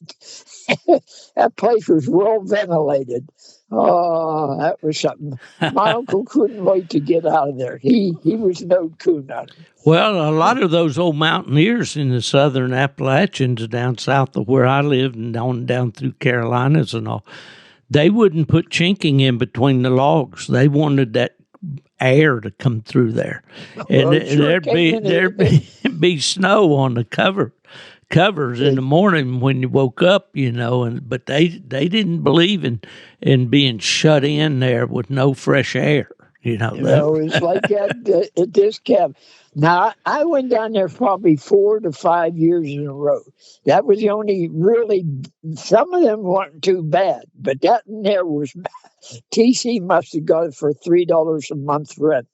That place was well ventilated. Oh, that was something. My uncle couldn't wait to get out of there. He was no coon hunter.
Well, a lot of those old mountaineers in the southern Appalachians down south of where I lived and down through Carolinas and all, they wouldn't put chinking in between the logs. They wanted that air to come through there, and there'd be snow on the covers in the morning when you woke up, but they didn't believe in being shut in there with no fresh air.
It's like that at this camp. Now, I went down there probably 4 to 5 years in a row. That was the only really, some of them weren't too bad, but that in there was bad. TC must have got it for $3 a month rent,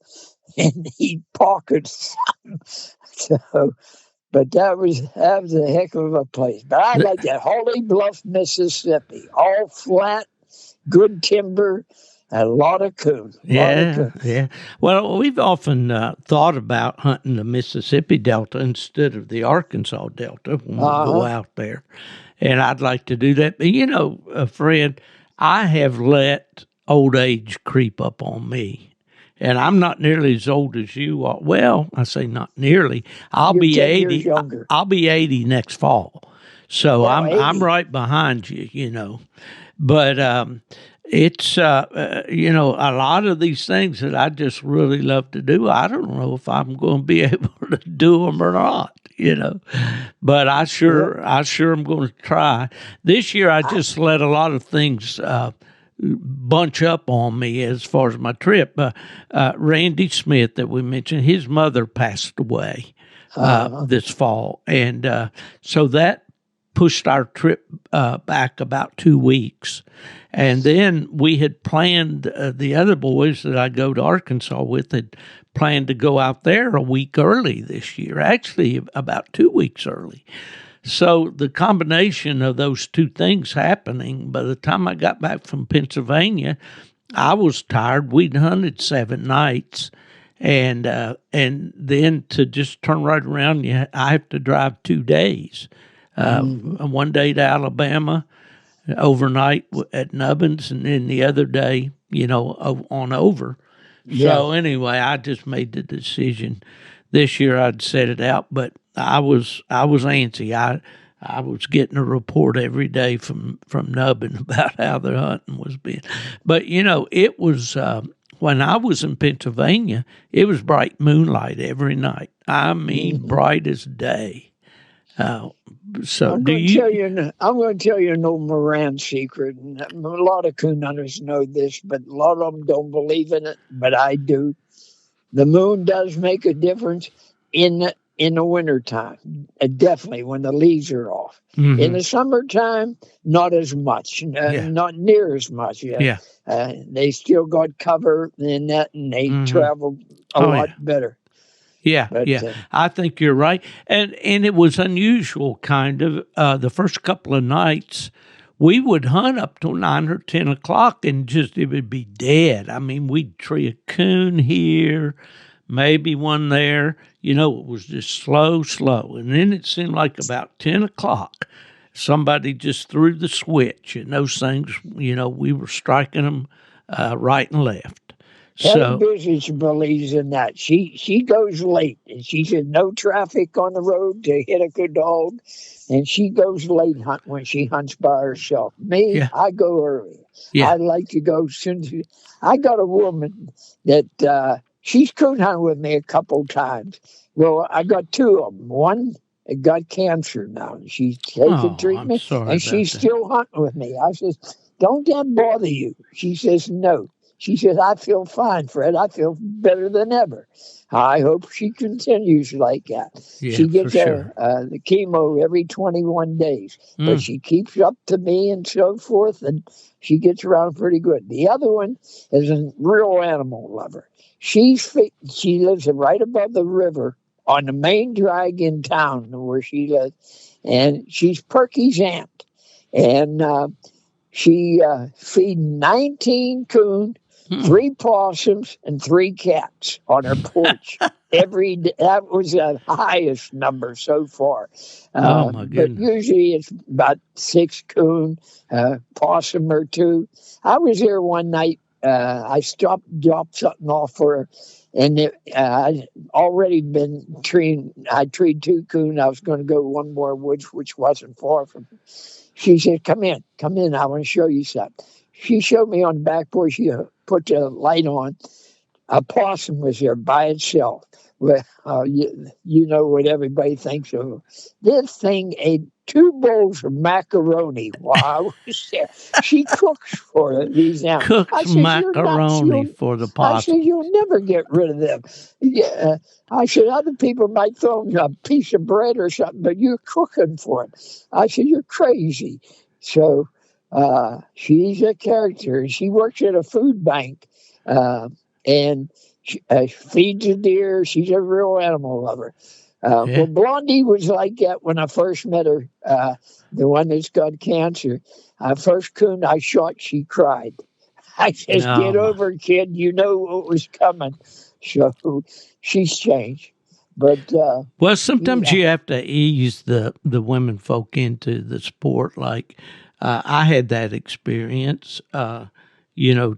and he pocketed something. So, but that was a heck of a place. But I like that. Holly Bluff, Mississippi, all flat, good timber. A lot of coon.
Yeah. Well, we've often thought about hunting the Mississippi Delta instead of the Arkansas Delta when we go out there. And I'd like to do that. But, Fred, I have let old age creep up on me. And I'm not nearly as old as you are. Well, I say not nearly. I'll be 80. I'll be 80 next fall. So I'm right behind you, But it's, a lot of these things that I just really love to do. I don't know if I'm going to be able to do them or not, But I sure am going to try. This year, I just let a lot of things bunch up on me as far as my trip. Randy Smith that we mentioned, his mother passed away this fall. And so that pushed our trip back about 2 weeks. And then we had planned, the other boys that I go to Arkansas with had planned to go out there a week early this year, actually about 2 weeks early. So the combination of those two things happening, by the time I got back from Pennsylvania, I was tired. We'd hunted 7 nights. And then to just turn right around, I have to drive 2 days. One day to Alabama, overnight at Nubbins, and then the other day, on over. Yeah. So anyway, I just made the decision this year I'd set it out, but I was antsy. I was getting a report every day from Nubbin about how the hunting was being. But it was when I was in Pennsylvania, it was bright moonlight every night. I mean, bright as day. So
I'm going to tell you an old Moran secret. And a lot of coon hunters know this, but a lot of them don't believe in it. But I do. The moon does make a difference in the wintertime. Definitely when the leaves are off. Mm-hmm. In the summertime, not as much, not near as much. Yeah. They still got cover in that, and they travel a lot better.
Yeah, but, I think you're right. And it was unusual, kind of. The first couple of nights, we would hunt up till 9 or 10 o'clock, and it would be dead. I mean, we'd tree a coon here, maybe one there. It was just slow. And then it seemed like about 10 o'clock, somebody just threw the switch, and those things, we were striking them right and left.
Helen Business believes in that. She goes late, and she said no traffic on the road to hit a good dog, and she goes late hunt when she hunts by herself. Me, I go early. Yeah. I like to go soon. I got a woman that she's coon hunted with me a couple times. Well, I got 2 of them. One got cancer now. She's taking treatment, and she's still hunting with me. I says, "Don't that bother you?" She says, "No." She says, "I feel fine, Fred. I feel better than ever." I hope she continues like that. Yeah, she gets the chemo every 21 days, but she keeps up to me and so forth, and she gets around pretty good. The other one is a real animal lover. She lives right above the river on the main drag in town where she lives, and she's Perky's aunt, and she feeds 19 coon. 3 possums and 3 cats on her porch every day. That was the highest number so far.
Oh, my
But
goodness.
usually it's about 6 coon, possum or 2. I was here one night. I dropped something off for her, and I'd already been treeing. I treed 2 coon. I was going to go one more woods, which wasn't far from. She said, "Come in. I want to show you something." She showed me on the back porch. She put the light on. A possum was there by itself. Well, you know what everybody thinks of. This thing ate 2 bowls of macaroni while I was there. She cooks for these now.
Cooks
I said, "You're nuts.
macaroni for the
I said,
possum.
"You'll never get rid of them." Yeah, I said, "Other people might throw them a piece of bread or something, but you're cooking for them." I said, "You're crazy." So she's a character. She works at a food bank, and she feeds the deer. She's a real animal lover.
Yeah.
Well, Blondie was like that when I first met her, the one that's got cancer. First coon I shot, she cried. I said, "Get
No.
over it, kid. You know what was coming." So she's changed. But
Well, sometimes
yeah.
you have to ease the women folk into the sport. Like I had that experience.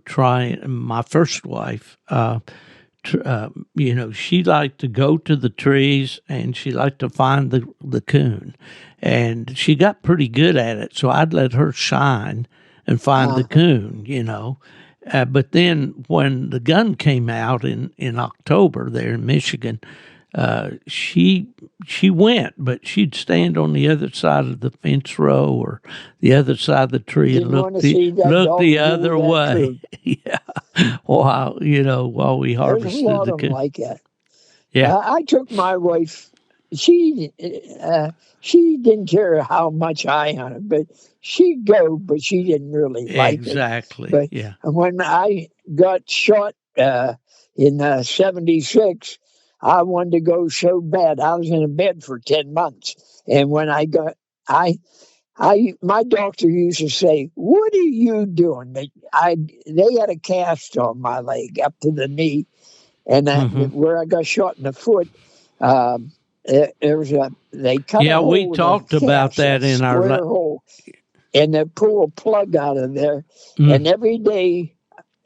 Trying my first wife. She liked to go to the trees and she liked to find the coon, and she got pretty good at it. So I'd let her shine and find the coon. But then when the gun came out in October there in Michigan, she went, but she'd stand on the other side of the fence row or the other side of the tree and
Didn't want to see that
look
dog
the
do
other
that
way.
too.
Yeah, while we
There's a
harvested
lot
the
of them
coon.
like that.
Yeah,
I took my wife. She didn't care how much I hunted, but she'd go, but she didn't really like it.
exactly.
But
Yeah.
when I got shot in '76, I wanted to go so bad. I was in a bed for 10 months, and when my doctor used to say, "What are you doing?" They had a cast on my leg up to the knee, and where I got shot in the foot. There was they cut a
Yeah,
hole
we
with
talked
a
about
cast,
that
a
in our.
square hole, and they pull a plug out of there.
Mm.
And every day,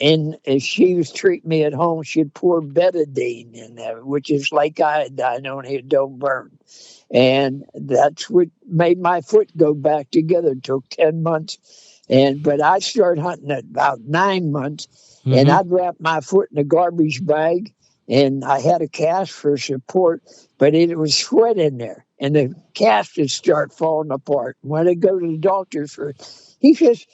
and as she was treating me at home, she'd pour betadine in there, which is like iodine, only it don't burn. And that's what made my foot go back together. It took 10 months. But I started hunting at about 9 months, and I'd wrap my foot in a garbage bag, and I had a cast for support, but it was sweat in there, and the cast would start falling apart. When I go to the doctor he says,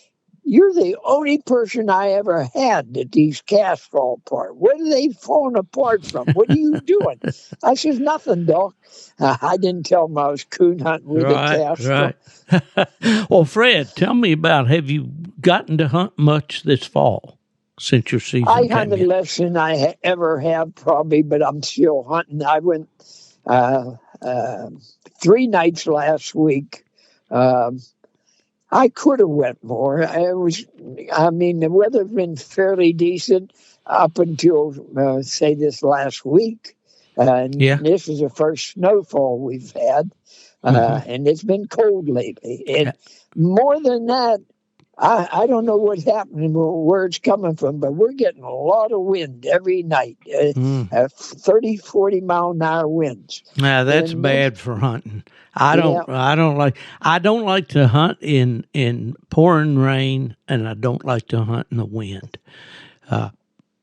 "You're the only person I ever had that these casts fall apart. What are they falling apart from? What are you doing?" I says, "Nothing, Doc." I didn't tell him I was coon hunting with a cast.
Right. Well, Fred, tell me have you gotten to hunt much this fall since your season
I
came
hunted
in?
less than I ever have, probably, but I'm still hunting. I went 3 nights last week. I could have went more. The weather's been fairly decent up until say this last week.
Yeah.
This is the first snowfall we've had, and it's been cold lately. And more than that, I don't know what's happening, where it's coming from, but we're getting a lot of wind every night, 30, 40 mile an hour winds.
Now that's
And
bad for hunting. I don't like to hunt in pouring rain, and I don't like to hunt in the wind.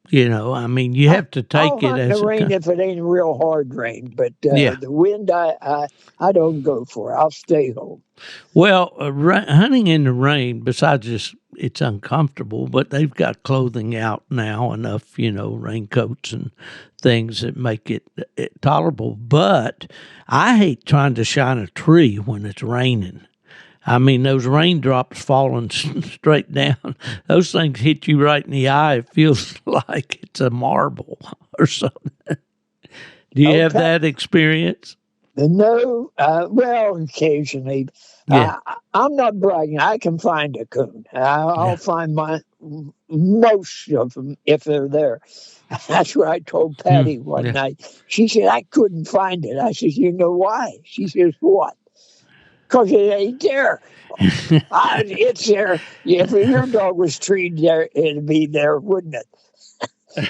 You have to
I'll
take it
hunt in
as
the
it
rain
comes.
if it ain't real hard rain, but
Yeah.
the wind I don't go for. I'll stay home.
Well, hunting in the rain, besides just it's uncomfortable, but they've got clothing out now enough, raincoats and things that make it tolerable. But I hate trying to shine a tree when it's raining. I mean, those raindrops falling straight down, those things hit you right in the eye. It feels like it's a marble or something. Do you have that experience?
No, well, occasionally.
Yeah.
I'm not bragging. I can find a coon. I'll
Yeah.
find most of them if they're there. That's what I told Patty one
Yeah.
night. She said, I couldn't find it. I said, you know why? She says, what? Because it ain't there. It's there. If your dog was treed there, it'd be there, wouldn't it?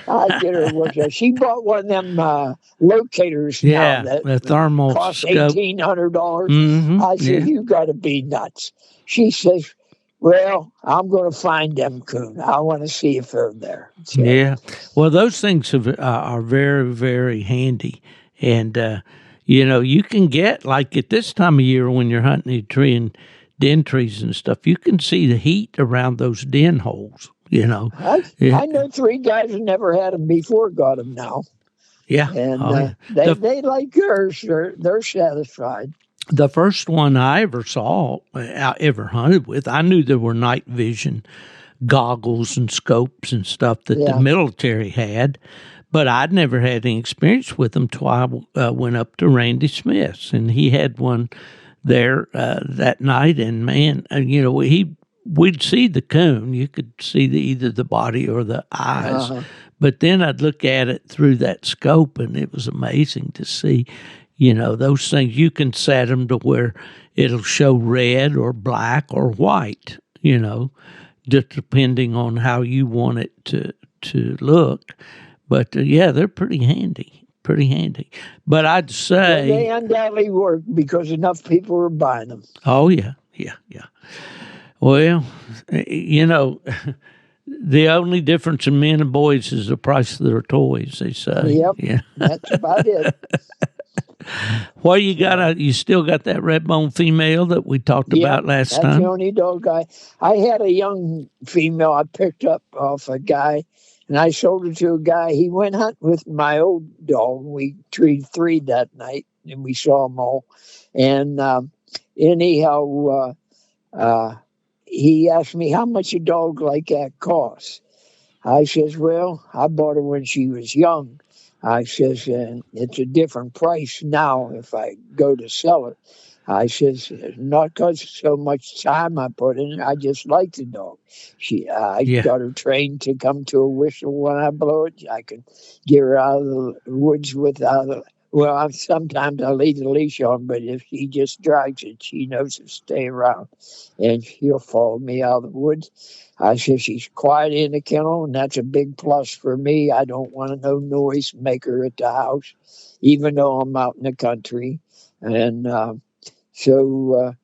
I get her look at. She bought one of them locators now
Yeah.
that
The thermal
cost
scope.
$1,800. I said,
Yeah.
you got to be nuts. She says, well, I'm going to find them coon. I want to see if they're there. So,
Yeah. Well, those things are very, very handy. And, you can get, like at this time of year when you're hunting a tree and den trees and stuff, you can see the heat around those den holes, Yeah.
I know 3 guys who never had them before got them now.
Yeah.
And
Oh, yeah.
they like yours. They're satisfied.
The first one I ever saw, I ever hunted with, I knew there were night vision goggles and scopes and stuff that the military had, but I'd never had any experience with them till I went up to Randy Smith's, and he had one there that night. And man, we'd see the coon. You could see either the body or the eyes, but then I'd look at it through that scope, and it was amazing to see. Those things, you can set them to where it'll show red or black or white, just depending on how you want it to look. But, they're pretty handy. But I'd say...
They undoubtedly work because enough people are buying them.
Oh, yeah. Well, the only difference in men and boys is the price of their toys, they say.
Yep,
Yeah.
that's about it.
Well, you still got that Redbone female that we talked about last
that's
time?
That's the only dog I had a young female I picked up off a guy, and I sold her to a guy. He went hunting with my old dog. We treated 3 that night, and we saw them all. And anyhow, he asked me how much a dog like that costs. I says, well, I bought her when she was young. I says, it's a different price now if I go to sell it. I says, not because so much time I put in it. I just like the dog. I got her trained to come to a whistle when I blow it. I can get her out of the woods without a... Well, sometimes I leave the leash on, but if she just drags it, she knows to stay around, and she'll follow me out of the woods. I said she's quiet in the kennel, and that's a big plus for me. I don't want no noise maker at the house, even though I'm out in the country. And so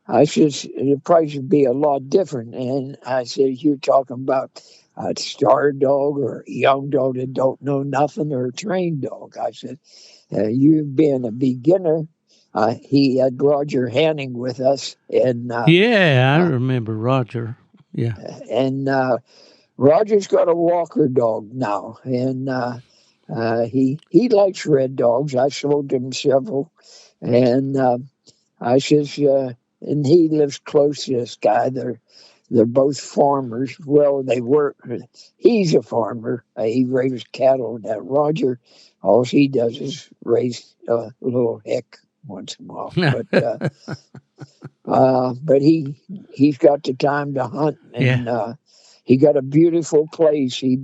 I said the price would be a lot different. And I said, you're talking about a starter dog or a young dog that don't know nothing, or a trained dog. I said, you being a beginner, he had Roger Hanning with us. And
I remember Roger. Yeah.
And Roger's got a walker dog now, and he likes red dogs. I sold him several, and I says, and he lives close to this guy. They're both farmers. Well, they work. He's a farmer. He raises cattle. That Roger, all he does is raise a little hick once in a while. But he's got the time to hunt, and he got a beautiful place. He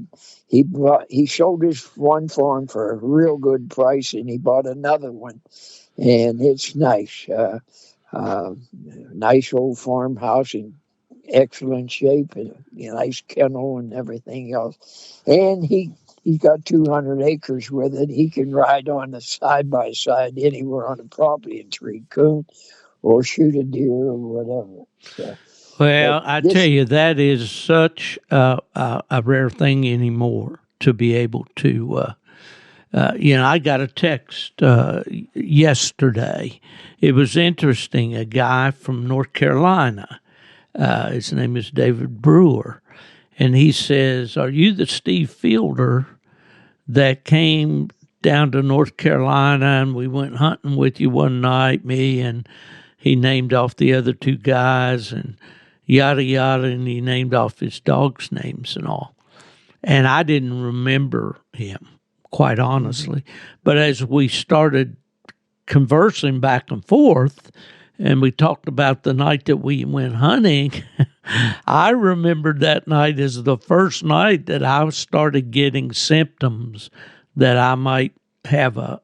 sold his one farm for a real good price, and he bought another one, and it's nice. Nice old farmhouse in excellent shape, and a nice kennel and everything else. And he's got 200 acres with it. He can ride on the side by side anywhere on the property and tree coon or shoot a deer or whatever. So,
well, I tell you, that is such a rare thing anymore to be able to. I got a text yesterday. It was interesting. A guy from North Carolina, his name is David Brewer, and he says, "Are you the Steve Fielder that came down to North Carolina and we went hunting with you one night, me and..." He named off the other 2 guys and yada, yada, and he named off his dogs' names and all. And I didn't remember him, quite honestly. But as we started conversing back and forth, and we talked about the night that we went hunting. I remembered that night as the first night that I started getting symptoms that I might have a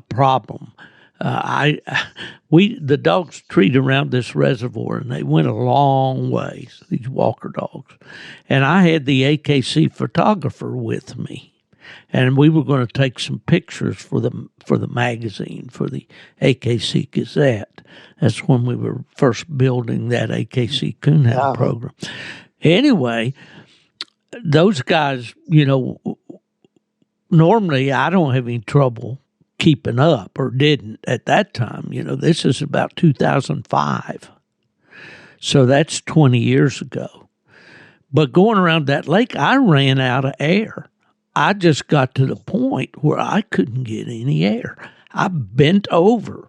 problem. The dogs treat around this reservoir, and they went a long ways, these walker dogs. And I had the AKC photographer with me, and we were going to take some pictures for the magazine, for the AKC Gazette. That's when we were first building that AKC coonhound program. Anyway, those guys, normally I don't have any trouble keeping up, or didn't at that time. This is about 2005. So that's 20 years ago. But going around that lake, I ran out of air. I just got to the point where I couldn't get any air. I bent over,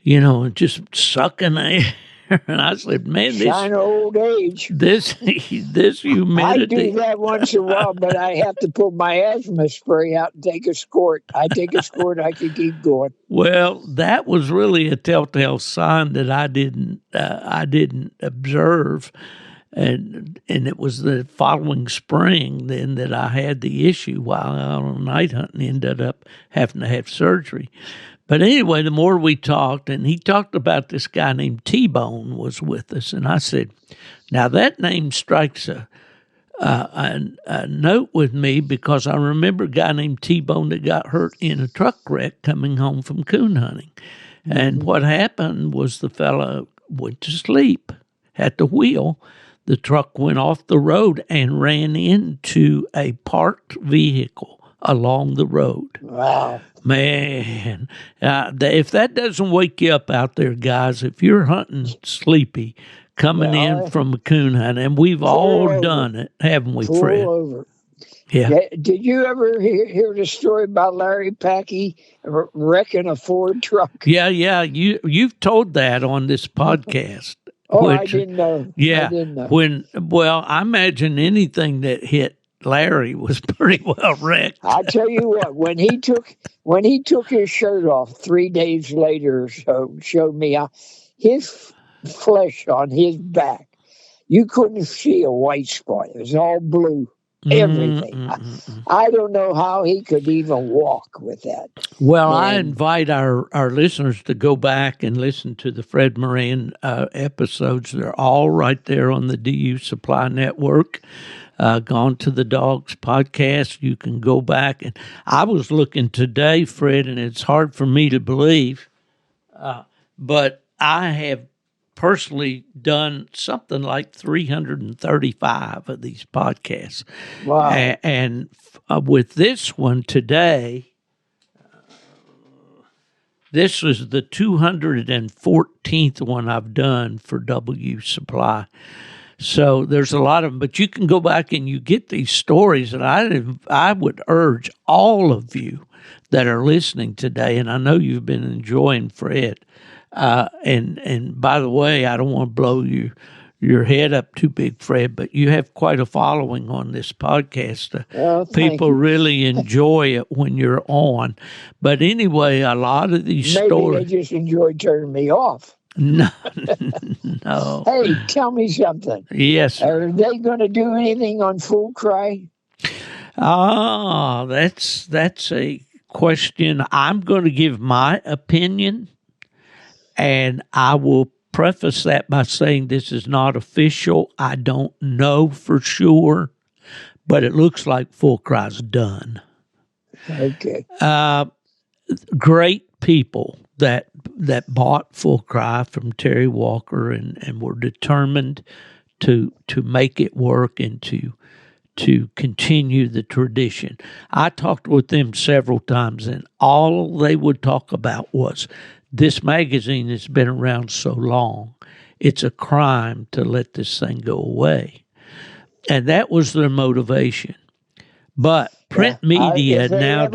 and just sucking air. And I said, man,
sign of old age.
This humidity.
I do that once in a while, but I have to put my asthma spray out and take a squirt. I take a squirt, I can keep going.
Well, that was really a telltale sign that I didn't observe. And it was the following spring then that I had the issue while out on night hunting, ended up having to have surgery. But anyway, the more we talked, and he talked about this guy named T-Bone was with us, and I said, now that name strikes a note with me, because I remember a guy named T-Bone that got hurt in a truck wreck coming home from coon hunting. And what happened was the fellow went to sleep at the wheel. The truck went off the road and ran into a parked vehicle along the road.
Wow.
Man, if that doesn't wake you up out there, guys, if you're hunting sleepy, coming in from a coon hunt, and we've all done it, haven't we, Fred?
Over.
Yeah.
Did you ever hear the story about Larry Packey wrecking a Ford truck?
Yeah. You've told that on this podcast.
I didn't know.
Yeah.
I didn't know.
I imagine anything that hit Larry was pretty well wrecked.
I'll tell you what, when he took his shirt off 3 days later or so, showed me his flesh on his back. You couldn't see a white spot. It was all blue. Everything. I don't know how he could even walk with that.
Well, I invite our listeners to go back and listen to the Fred Moran episodes. They're all right there on the DU Supply Network. Gone to the Dogs podcast. You can go back. And I was looking today, Fred, and it's hard for me to believe, but I have personally done something like 335 of these podcasts.
Wow.
And with this one today, this was the 214th one I've done for W Supply. So there's a lot of them, but you can go back and you get these stories, and I would urge all of you that are listening today, and I know you've been enjoying Fred, and by the way, I don't want to blow your head up too big, Fred, but you have quite a following on this podcast. People really enjoy it when you're on. But anyway, a lot of these stories.
Maybe they just enjoy turning me off.
No.
Hey, tell me something.
Yes.
Are they going to do anything on Full Cry?
That's a question. I'm going to give my opinion, and I will preface that by saying this is not official. I don't know for sure, but it looks like Full Cry's done.
Okay.
Great people that bought Full Cry from Terry Walker and were determined to make it work and to continue the tradition. I talked with them several times, and all they would talk about was, this magazine has been around so long, it's a crime to let this thing go away. And that was their motivation. But print media
if they
now...
if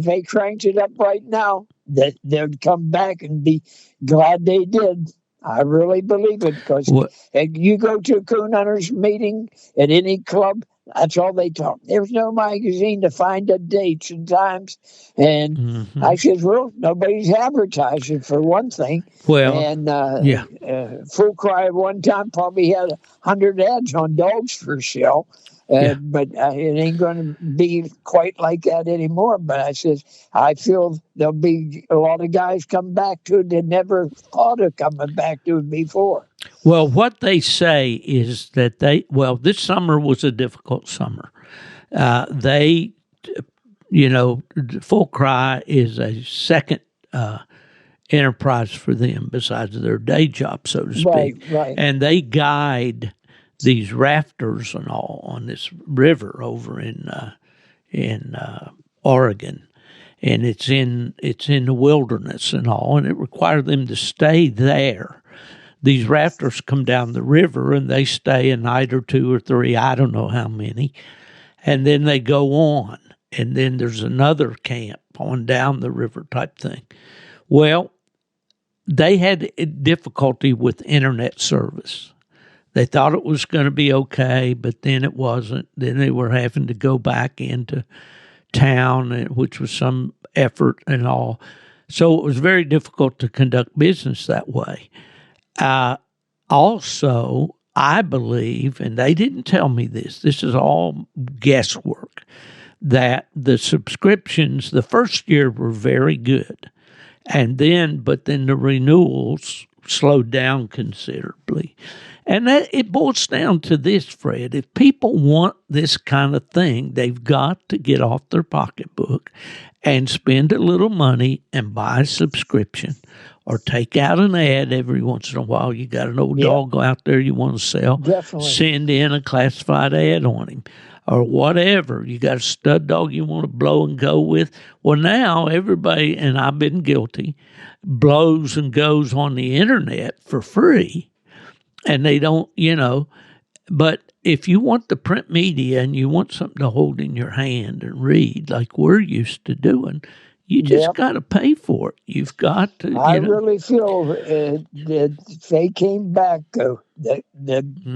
they cranked it up right now, they'd come back and be glad they did. I really believe it, because you go to a coon hunters meeting at any club, That's all they taught me. There was no magazine to find the dates and times. And I said, well, nobody's advertising for one thing.
Well,
And
yeah.
Full Cry at one time probably had 100 ads on dogs for sale. But it ain't going to be quite like that anymore. But I said, I feel there'll be a lot of guys come back to it that never thought of coming back to it before.
Well, what they say is that this summer was a difficult summer. Full Cry is a second enterprise for them besides their day job, so to speak.
Right.
And they guide these rafters and all on this river over in Oregon, and it's in the wilderness and all, and it required them to stay there. These rafters come down the river and they stay a night or two or three, I don't know how many, and then they go on, and then there's another camp on down the river type thing. Well, they had difficulty with internet service. They thought it was going to be okay, but then it wasn't. Then they were having to go back into town, which was some effort and all. So it was very difficult to conduct business that way. Also, I believe, and they didn't tell me this is all guesswork, that the subscriptions the first year were very good. But then the renewals slowed down considerably. And that it boils down to this, Fred. If people want this kind of thing, they've got to get off their pocketbook and spend a little money and buy a subscription or take out an ad every once in a while. You got an old dog out there you want to sell.
Definitely.
Send in a classified ad on him or whatever. You got a stud dog you want to blow and go with. Well, now everybody, and I've been guilty, blows and goes on the internet for free. And they don't, but if you want the print media and you want something to hold in your hand and read like we're used to doing, you just got to pay for it. You've got to.
I really feel that if they came back, they'd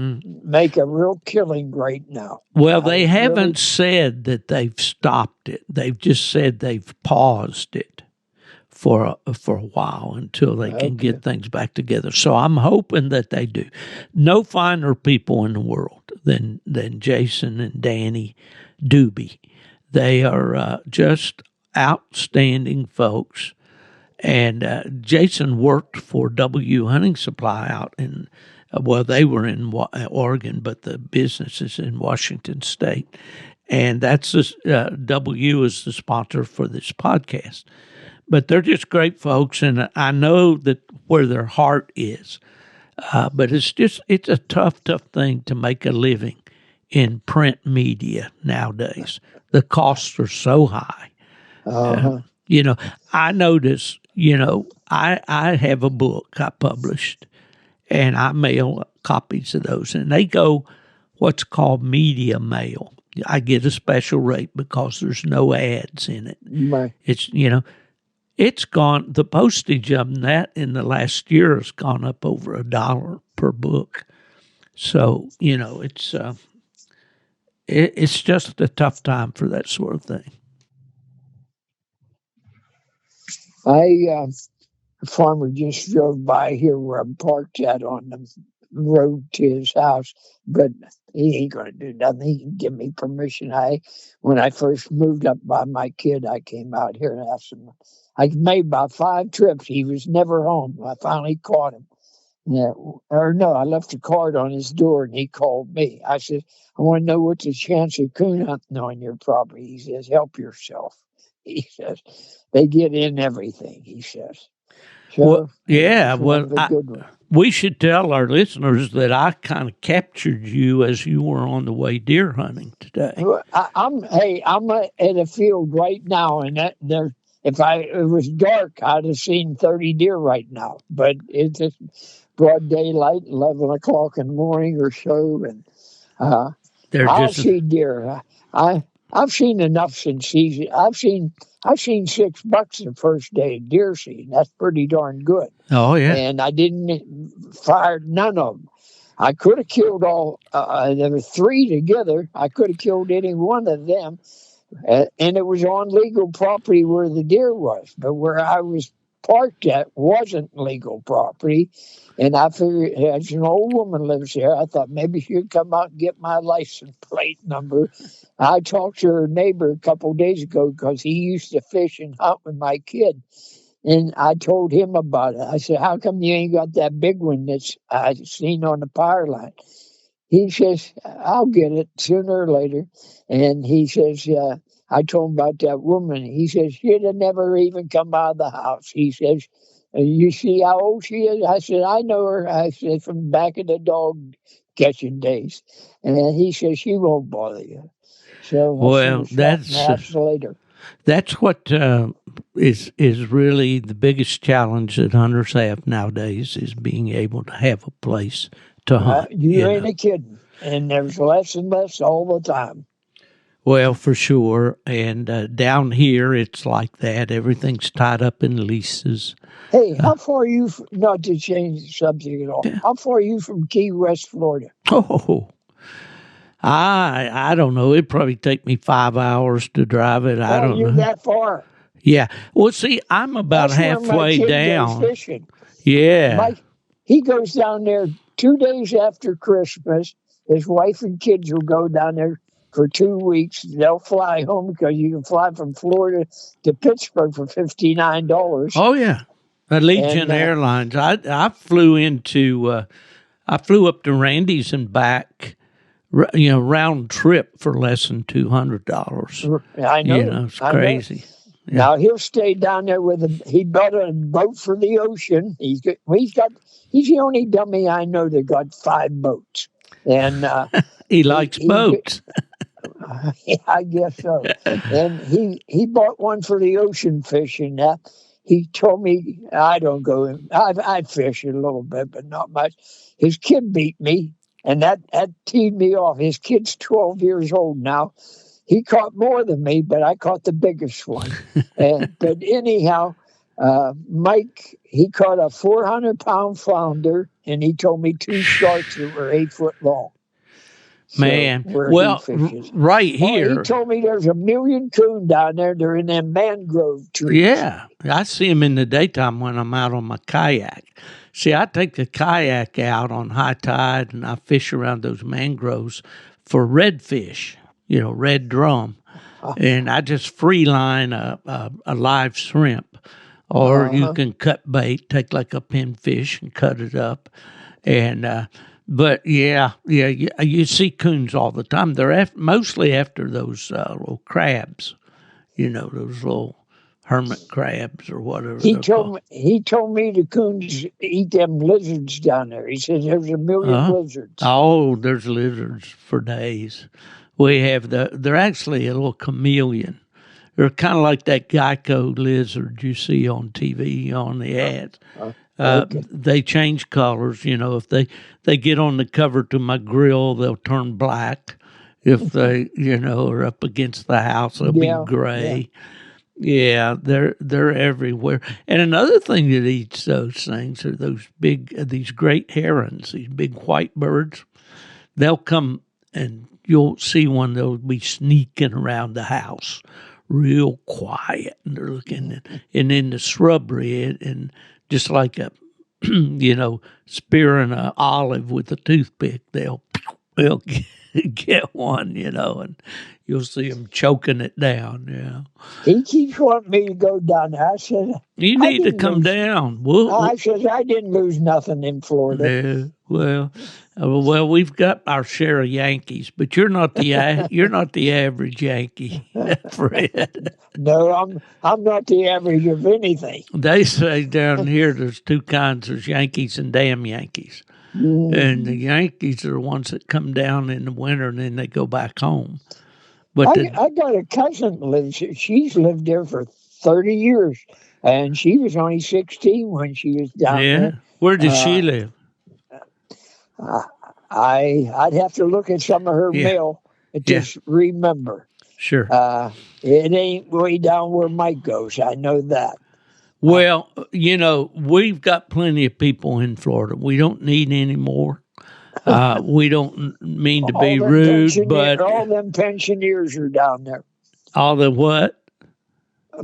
make a real killing right now.
Well, they haven't said that they've stopped it. They've just said they've paused it for a while until they can get things back together. So I'm hoping that they do. No finer people in the world than Jason and Danny Doobie. They are just outstanding folks. And Jason worked for W Hunting Supply out in, they were in Oregon, but the business is in Washington State. And that's W is the sponsor for this podcast. But they're just great folks, and I know that where their heart is. But it's a tough thing to make a living in print media nowadays. The costs are so high. I notice, I have a book I published, and I mail copies of those, and they go what's called media mail. I get a special rate because there's no ads in it.
Right.
It's gone, the postage on that in the last year has gone up over $1 per book. So, it's just a tough time for that sort of thing.
A farmer just drove by here where I'm parked at on the road to his house, but he ain't going to do nothing. He can give me permission. When I first moved up by my kid, I came out here and asked him. I made about 5 trips. He was never home. I finally caught him. I left a card on his door, and he called me. I said, I want to know what's the chance of coon hunting on your property. He says, help yourself. He says, they get in everything, he says. So,
we should tell our listeners that I kind of captured you as you were on the way deer hunting today.
I'm at a field right now, and if it was dark, I'd have seen 30 deer right now. But it's just broad daylight, 11 o'clock in the morning or so, and I'll see deer. I've seen enough since season. I've seen 6 bucks the first day of deer season. That's pretty darn good.
Oh yeah.
And I didn't fire none of them. I could have killed all. There were 3 together. I could have killed any one of them, and it was on legal property where the deer was. But where I was parked at wasn't legal property. And I figured, as an old woman lives there, I thought maybe she'd come out and get my license plate number. I talked to her neighbor a couple of days ago because he used to fish and hunt with my kid. And I told him about it. I said, how come you ain't got that big one that's I seen on the power line? He says, I'll get it sooner or later. And he says, I told him about that woman. He says, she'd have never even come out of the house. He says, you see how old she is? I said, I know her. I said, from back in the dog catching days. And he says, she won't bother you. So
well, that's
later.
That's what is really the biggest challenge that hunters have nowadays is being able to have a place to hunt.
You ain't a kidding. And there's less and less all the time.
Well, for sure. And down here, it's like that. Everything's tied up in leases.
Hey, how far are you, not to change the subject at all, how far are you from Key West, Florida?
Oh, I don't know. It'd probably take me 5 hours to drive it. I don't
You're
know.
that far.
Yeah. Well, see, I'm about
That's where
halfway
my kid
down.
goes fishing.
Yeah.
He goes down there 2 days after Christmas. His wife and kids will go down there for 2 weeks. They'll fly home because you can fly from Florida to Pittsburgh for $59.
Oh, yeah. Allegiant Airlines. I flew I flew up to Randy's and back, round trip for less than $200.
I know.
It's crazy.
Yeah. Now he'll stay down there he bought a boat for the ocean. He's the only dummy I know that got 5 boats. And
he likes boats.
I guess so. And he bought one for the ocean fishing. He told me I don't go in. I fish a little bit, but not much. His kid beat me, and that teed me off. His kid's 12 years old now. He caught more than me, but I caught the biggest one. But anyhow, Mike, he caught a 400-pound flounder, and he told me 2 sharks that were 8 foot long.
Man, well, right here.
He told me there's 1 million coon down there. They're in them mangrove trees.
Yeah, I see them in the daytime when I'm out on my kayak. See, I take the kayak out on high tide, and I fish around those mangroves for redfish, red drum. And I just free line a live shrimp. Or you can cut bait, take like a pinfish and cut it up. And but yeah, you see coons all the time. They're mostly after those little crabs, those little hermit crabs or whatever. He
told me the coons eat them lizards down there. He says there's 1 million lizards.
Oh, there's lizards for days. We have they're actually a little chameleon. They're kind of like that Geico lizard you see on TV on the ads. Okay. They change colors. If they get on the cover to my grill, they'll turn black. If they, are up against the house, they'll be gray. Yeah, they're everywhere. And another thing that eats those things are these great herons, these big white birds. They'll come and you'll see one. They'll be sneaking around the house, real quiet, and they're looking and in the shrubbery and just like a, spearing an olive with a toothpick, they'll get one, and you'll see them choking it down.
He keeps wanting me to go down there. I said,
you need to come down.
I said, I didn't lose nothing in Florida.
Yeah, well, we've got our share of Yankees, but you're not the average Yankee, Fred.
No, I'm not the average of anything.
They say down here there's 2 kinds: there's Yankees and damn Yankees. And the Yankees are the ones that come down in the winter and then they go back home. But
I got a cousin that lives here. She's lived there for 30 years, and she was only 16 when she was down there.
Where did she live?
I'd have to look at some of her mail and just remember.
Sure.
It ain't way down where Mike goes. I know that.
Well, we've got plenty of people in Florida. We don't need any more. We don't mean to
All
be
them
rude, but
all them pensioners are down there.
all the what?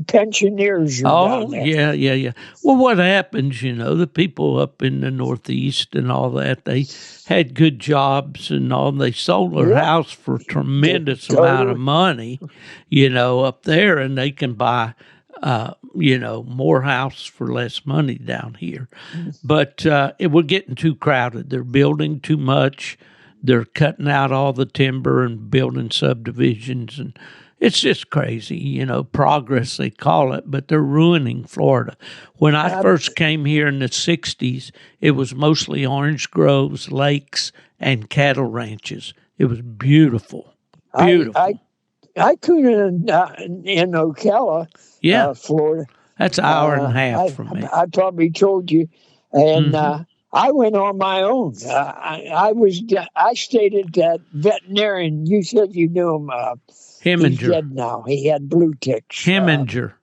Pensioners are down
Oh,
there.
yeah. Well, what happens, the people up in the Northeast and all that, they had good jobs and all. They sold their
Yep.
house for a tremendous
Totally.
amount of money, up there, and they can buy, more house for less money down here. But we're getting too crowded. They're building too much. They're cutting out all the timber and building subdivisions, and it's just crazy, progress they call it, but they're ruining Florida. When I first came here in the 60s, it was mostly orange groves, lakes, and cattle ranches. It was beautiful. Beautiful.
I cooned in Ocala, Florida.
That's an hour and a half from me.
I probably told you. And I went on my own. I stayed at that veterinarian. You said you knew him.
Heminger.
He's dead now. He had blue ticks.
Heminger.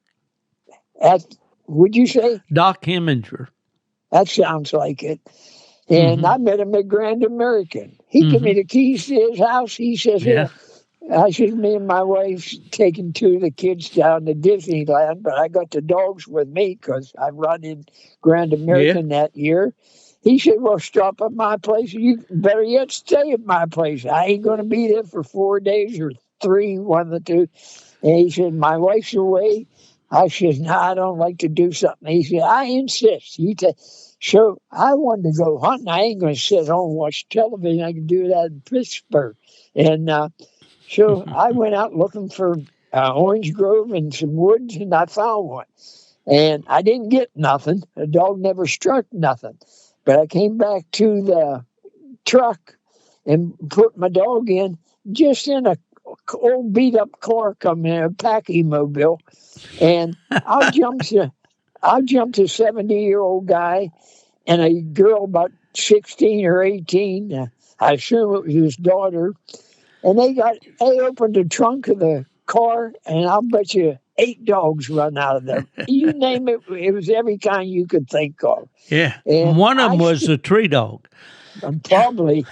Would you say?
Doc Heminger.
That sounds like it. And I met him at Grand American. He gave me the keys to his house. He says, "Here." I said, me and my wife taking two of the kids down to Disneyland, but I got the dogs with me because I run in Grand American that year. He said, well, stop at my place. You better yet stay at my place. I ain't going to be there for 4 days or 3, one of the two. And he said, my wife's away. I said, no, I don't like to do something. He said, I insist. So I wanted to go hunting. I ain't going to sit home and watch television. I can do that in Pittsburgh. And so I went out looking for orange grove and some woods, and I found one. And I didn't get nothing. The dog never struck nothing. But I came back to the truck and put my dog in, just in a old beat-up car coming in, a packing mobile. And I jumped a 70-year-old guy and a girl about 16 or 18. I assume it was his daughter. And they opened the trunk of the car, and I'll bet you 8 dogs run out of there. You name it, it was every kind you could think of.
Yeah.
And
one of them was a tree dog.
Probably.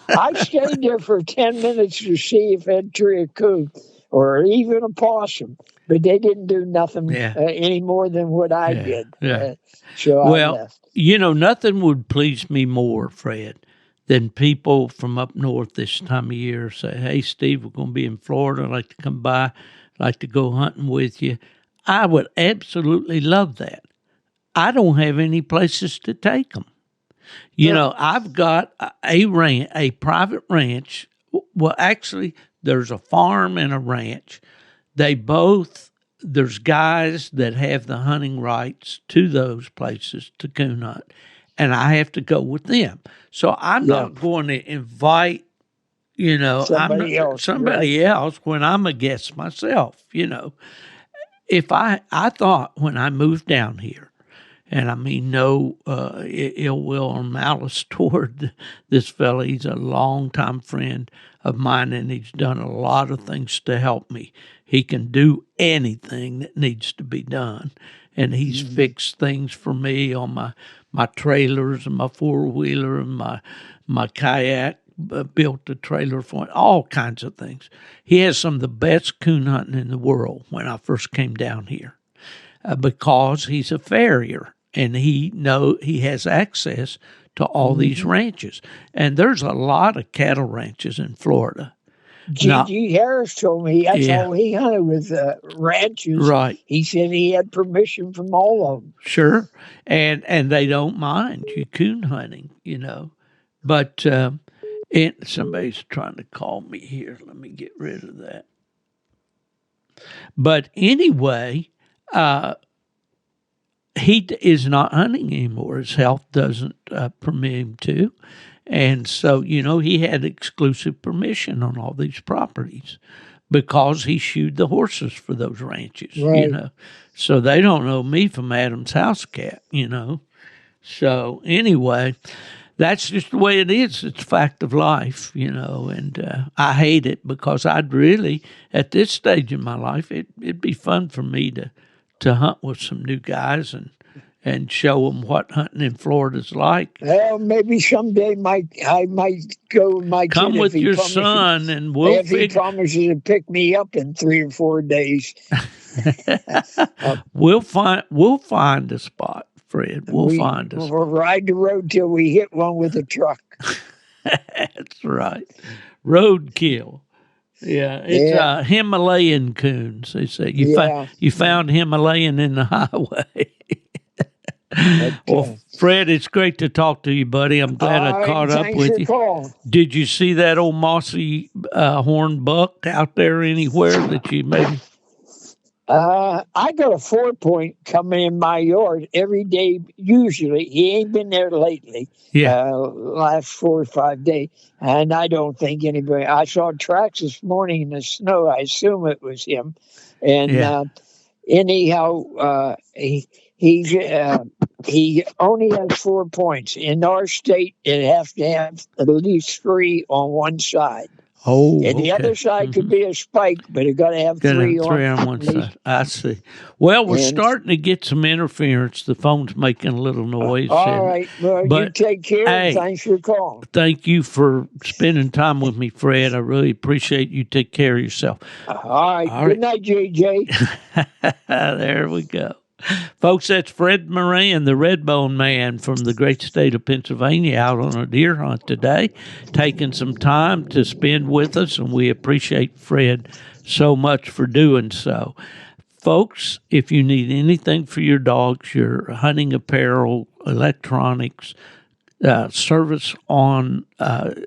I stayed there for 10 minutes to see if it had a coon or even a possum, but they didn't do nothing any more than what I did. So I left.
Nothing would please me more, Fred, than people from up north this time of year say, hey, Steve, we're going to be in Florida. I'd like to come by. I'd like to go hunting with you. I would absolutely love that. I don't have any places to take them. I've got a private ranch. Well, actually, there's a farm and a ranch. There's guys that have the hunting rights to those places to coon hunt, and I have to go with them. So I'm not going to invite, somebody else when I'm a guest myself, If I thought when I moved down here, and I mean no ill will or malice toward this fella, he's a longtime friend of mine, and he's done a lot of things to help me. He can do anything that needs to be done, and he's fixed things for me on my trailers and my four-wheeler and my kayak, built a trailer for it, all kinds of things. He has some of the best coon hunting in the world when I first came down here because he's a farrier, and he has access to all these ranches. And there's a lot of cattle ranches in Florida.
G.G. Harris told me that's all he hunted with ranches.
Right.
He said he had permission from all of them.
Sure. And they don't mind you coon hunting, But somebody's trying to call me here. Let me get rid of that. But anyway, he is not hunting anymore. His health doesn't permit him to. And so, he had exclusive permission on all these properties because he shoed the horses for those ranches, So they don't know me from Adam's house cat, So anyway, that's just the way it is. It's a fact of life, and I hate it because I'd really, at this stage in my life, it'd be fun for me to hunt with some new guys and show them what hunting in Florida's like.
Well, maybe someday I might go with my
Come
kid
with
if he
your
promises-
son, and
he promises to pick me up in 3 or 4 days.
we'll find a spot, Fred. We'll find a spot.
We'll ride the road till we hit one with a truck.
That's right. Roadkill. Yeah, it's Himalayan coons. They say you found Himalayan in the highway.
Okay.
Well, Fred, it's great to talk to you, buddy. I'm glad I caught up with you.
Call.
Did you see that old mossy horned buck out there anywhere that you maybe?
I got a 4-point coming in my yard every day. Usually, he ain't been there lately.
Yeah.
Last 4 or 5 days, and I don't think anybody. I saw tracks this morning in the snow. I assume it was him. And anyhow, he only has 4 points. In our state, it has to have at least 3 on one side.
Oh,
and the other side could be a spike, but it got to have 3
on one side. I see. Well, we're starting to get some interference. The phone's making a little noise.
All right. Well, you take care.
Hey,
thanks for calling.
Thank you for spending time with me, Fred. I really appreciate you. Take care of yourself.
All right. Good night, JJ.
There we go. Folks, that's Fred Moran, the Redbone man from the great state of Pennsylvania, out on a deer hunt today, taking some time to spend with us, and we appreciate Fred so much for doing so. Folks, if you need anything for your dogs, your hunting apparel, electronics, service on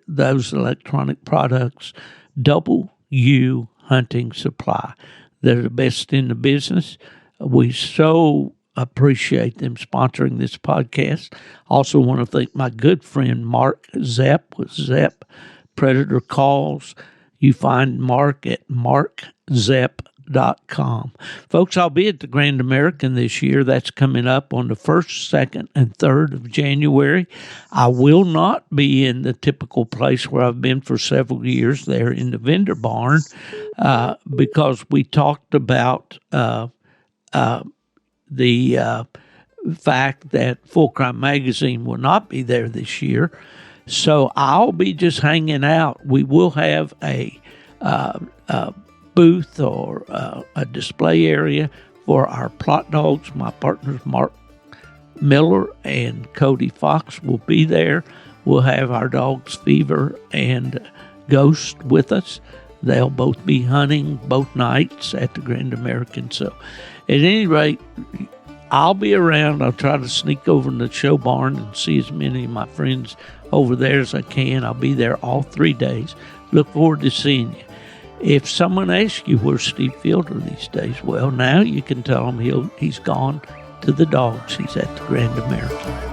those electronic products, W Hunting Supply. They're the best in the business. We so appreciate them sponsoring this podcast. Also want to thank my good friend Mark Zepp with Zepp Predator Calls. You find Mark at markzepp.com. Folks, I'll be at the Grand American this year. That's coming up on the 1st, 2nd, and 3rd of January. I will not be in the typical place where I've been for several years there in the vendor barn because we talked about the fact that Full Crime Magazine will not be there this year. So I'll be just hanging out. We will have a booth or a display area for our plot dogs. My partners Mark Miller and Cody Fox will be there. We'll have our dogs Fever and Ghost with us. They'll both be hunting both nights at the Grand American. So at any rate, I'll be around. I'll try to sneak over in the show barn and see as many of my friends over there as I can. I'll be there all 3 days. Look forward to seeing you. If someone asks you where's Steve Fielder these days, well, now you can tell him he's gone to the dogs. He's at the Grand American.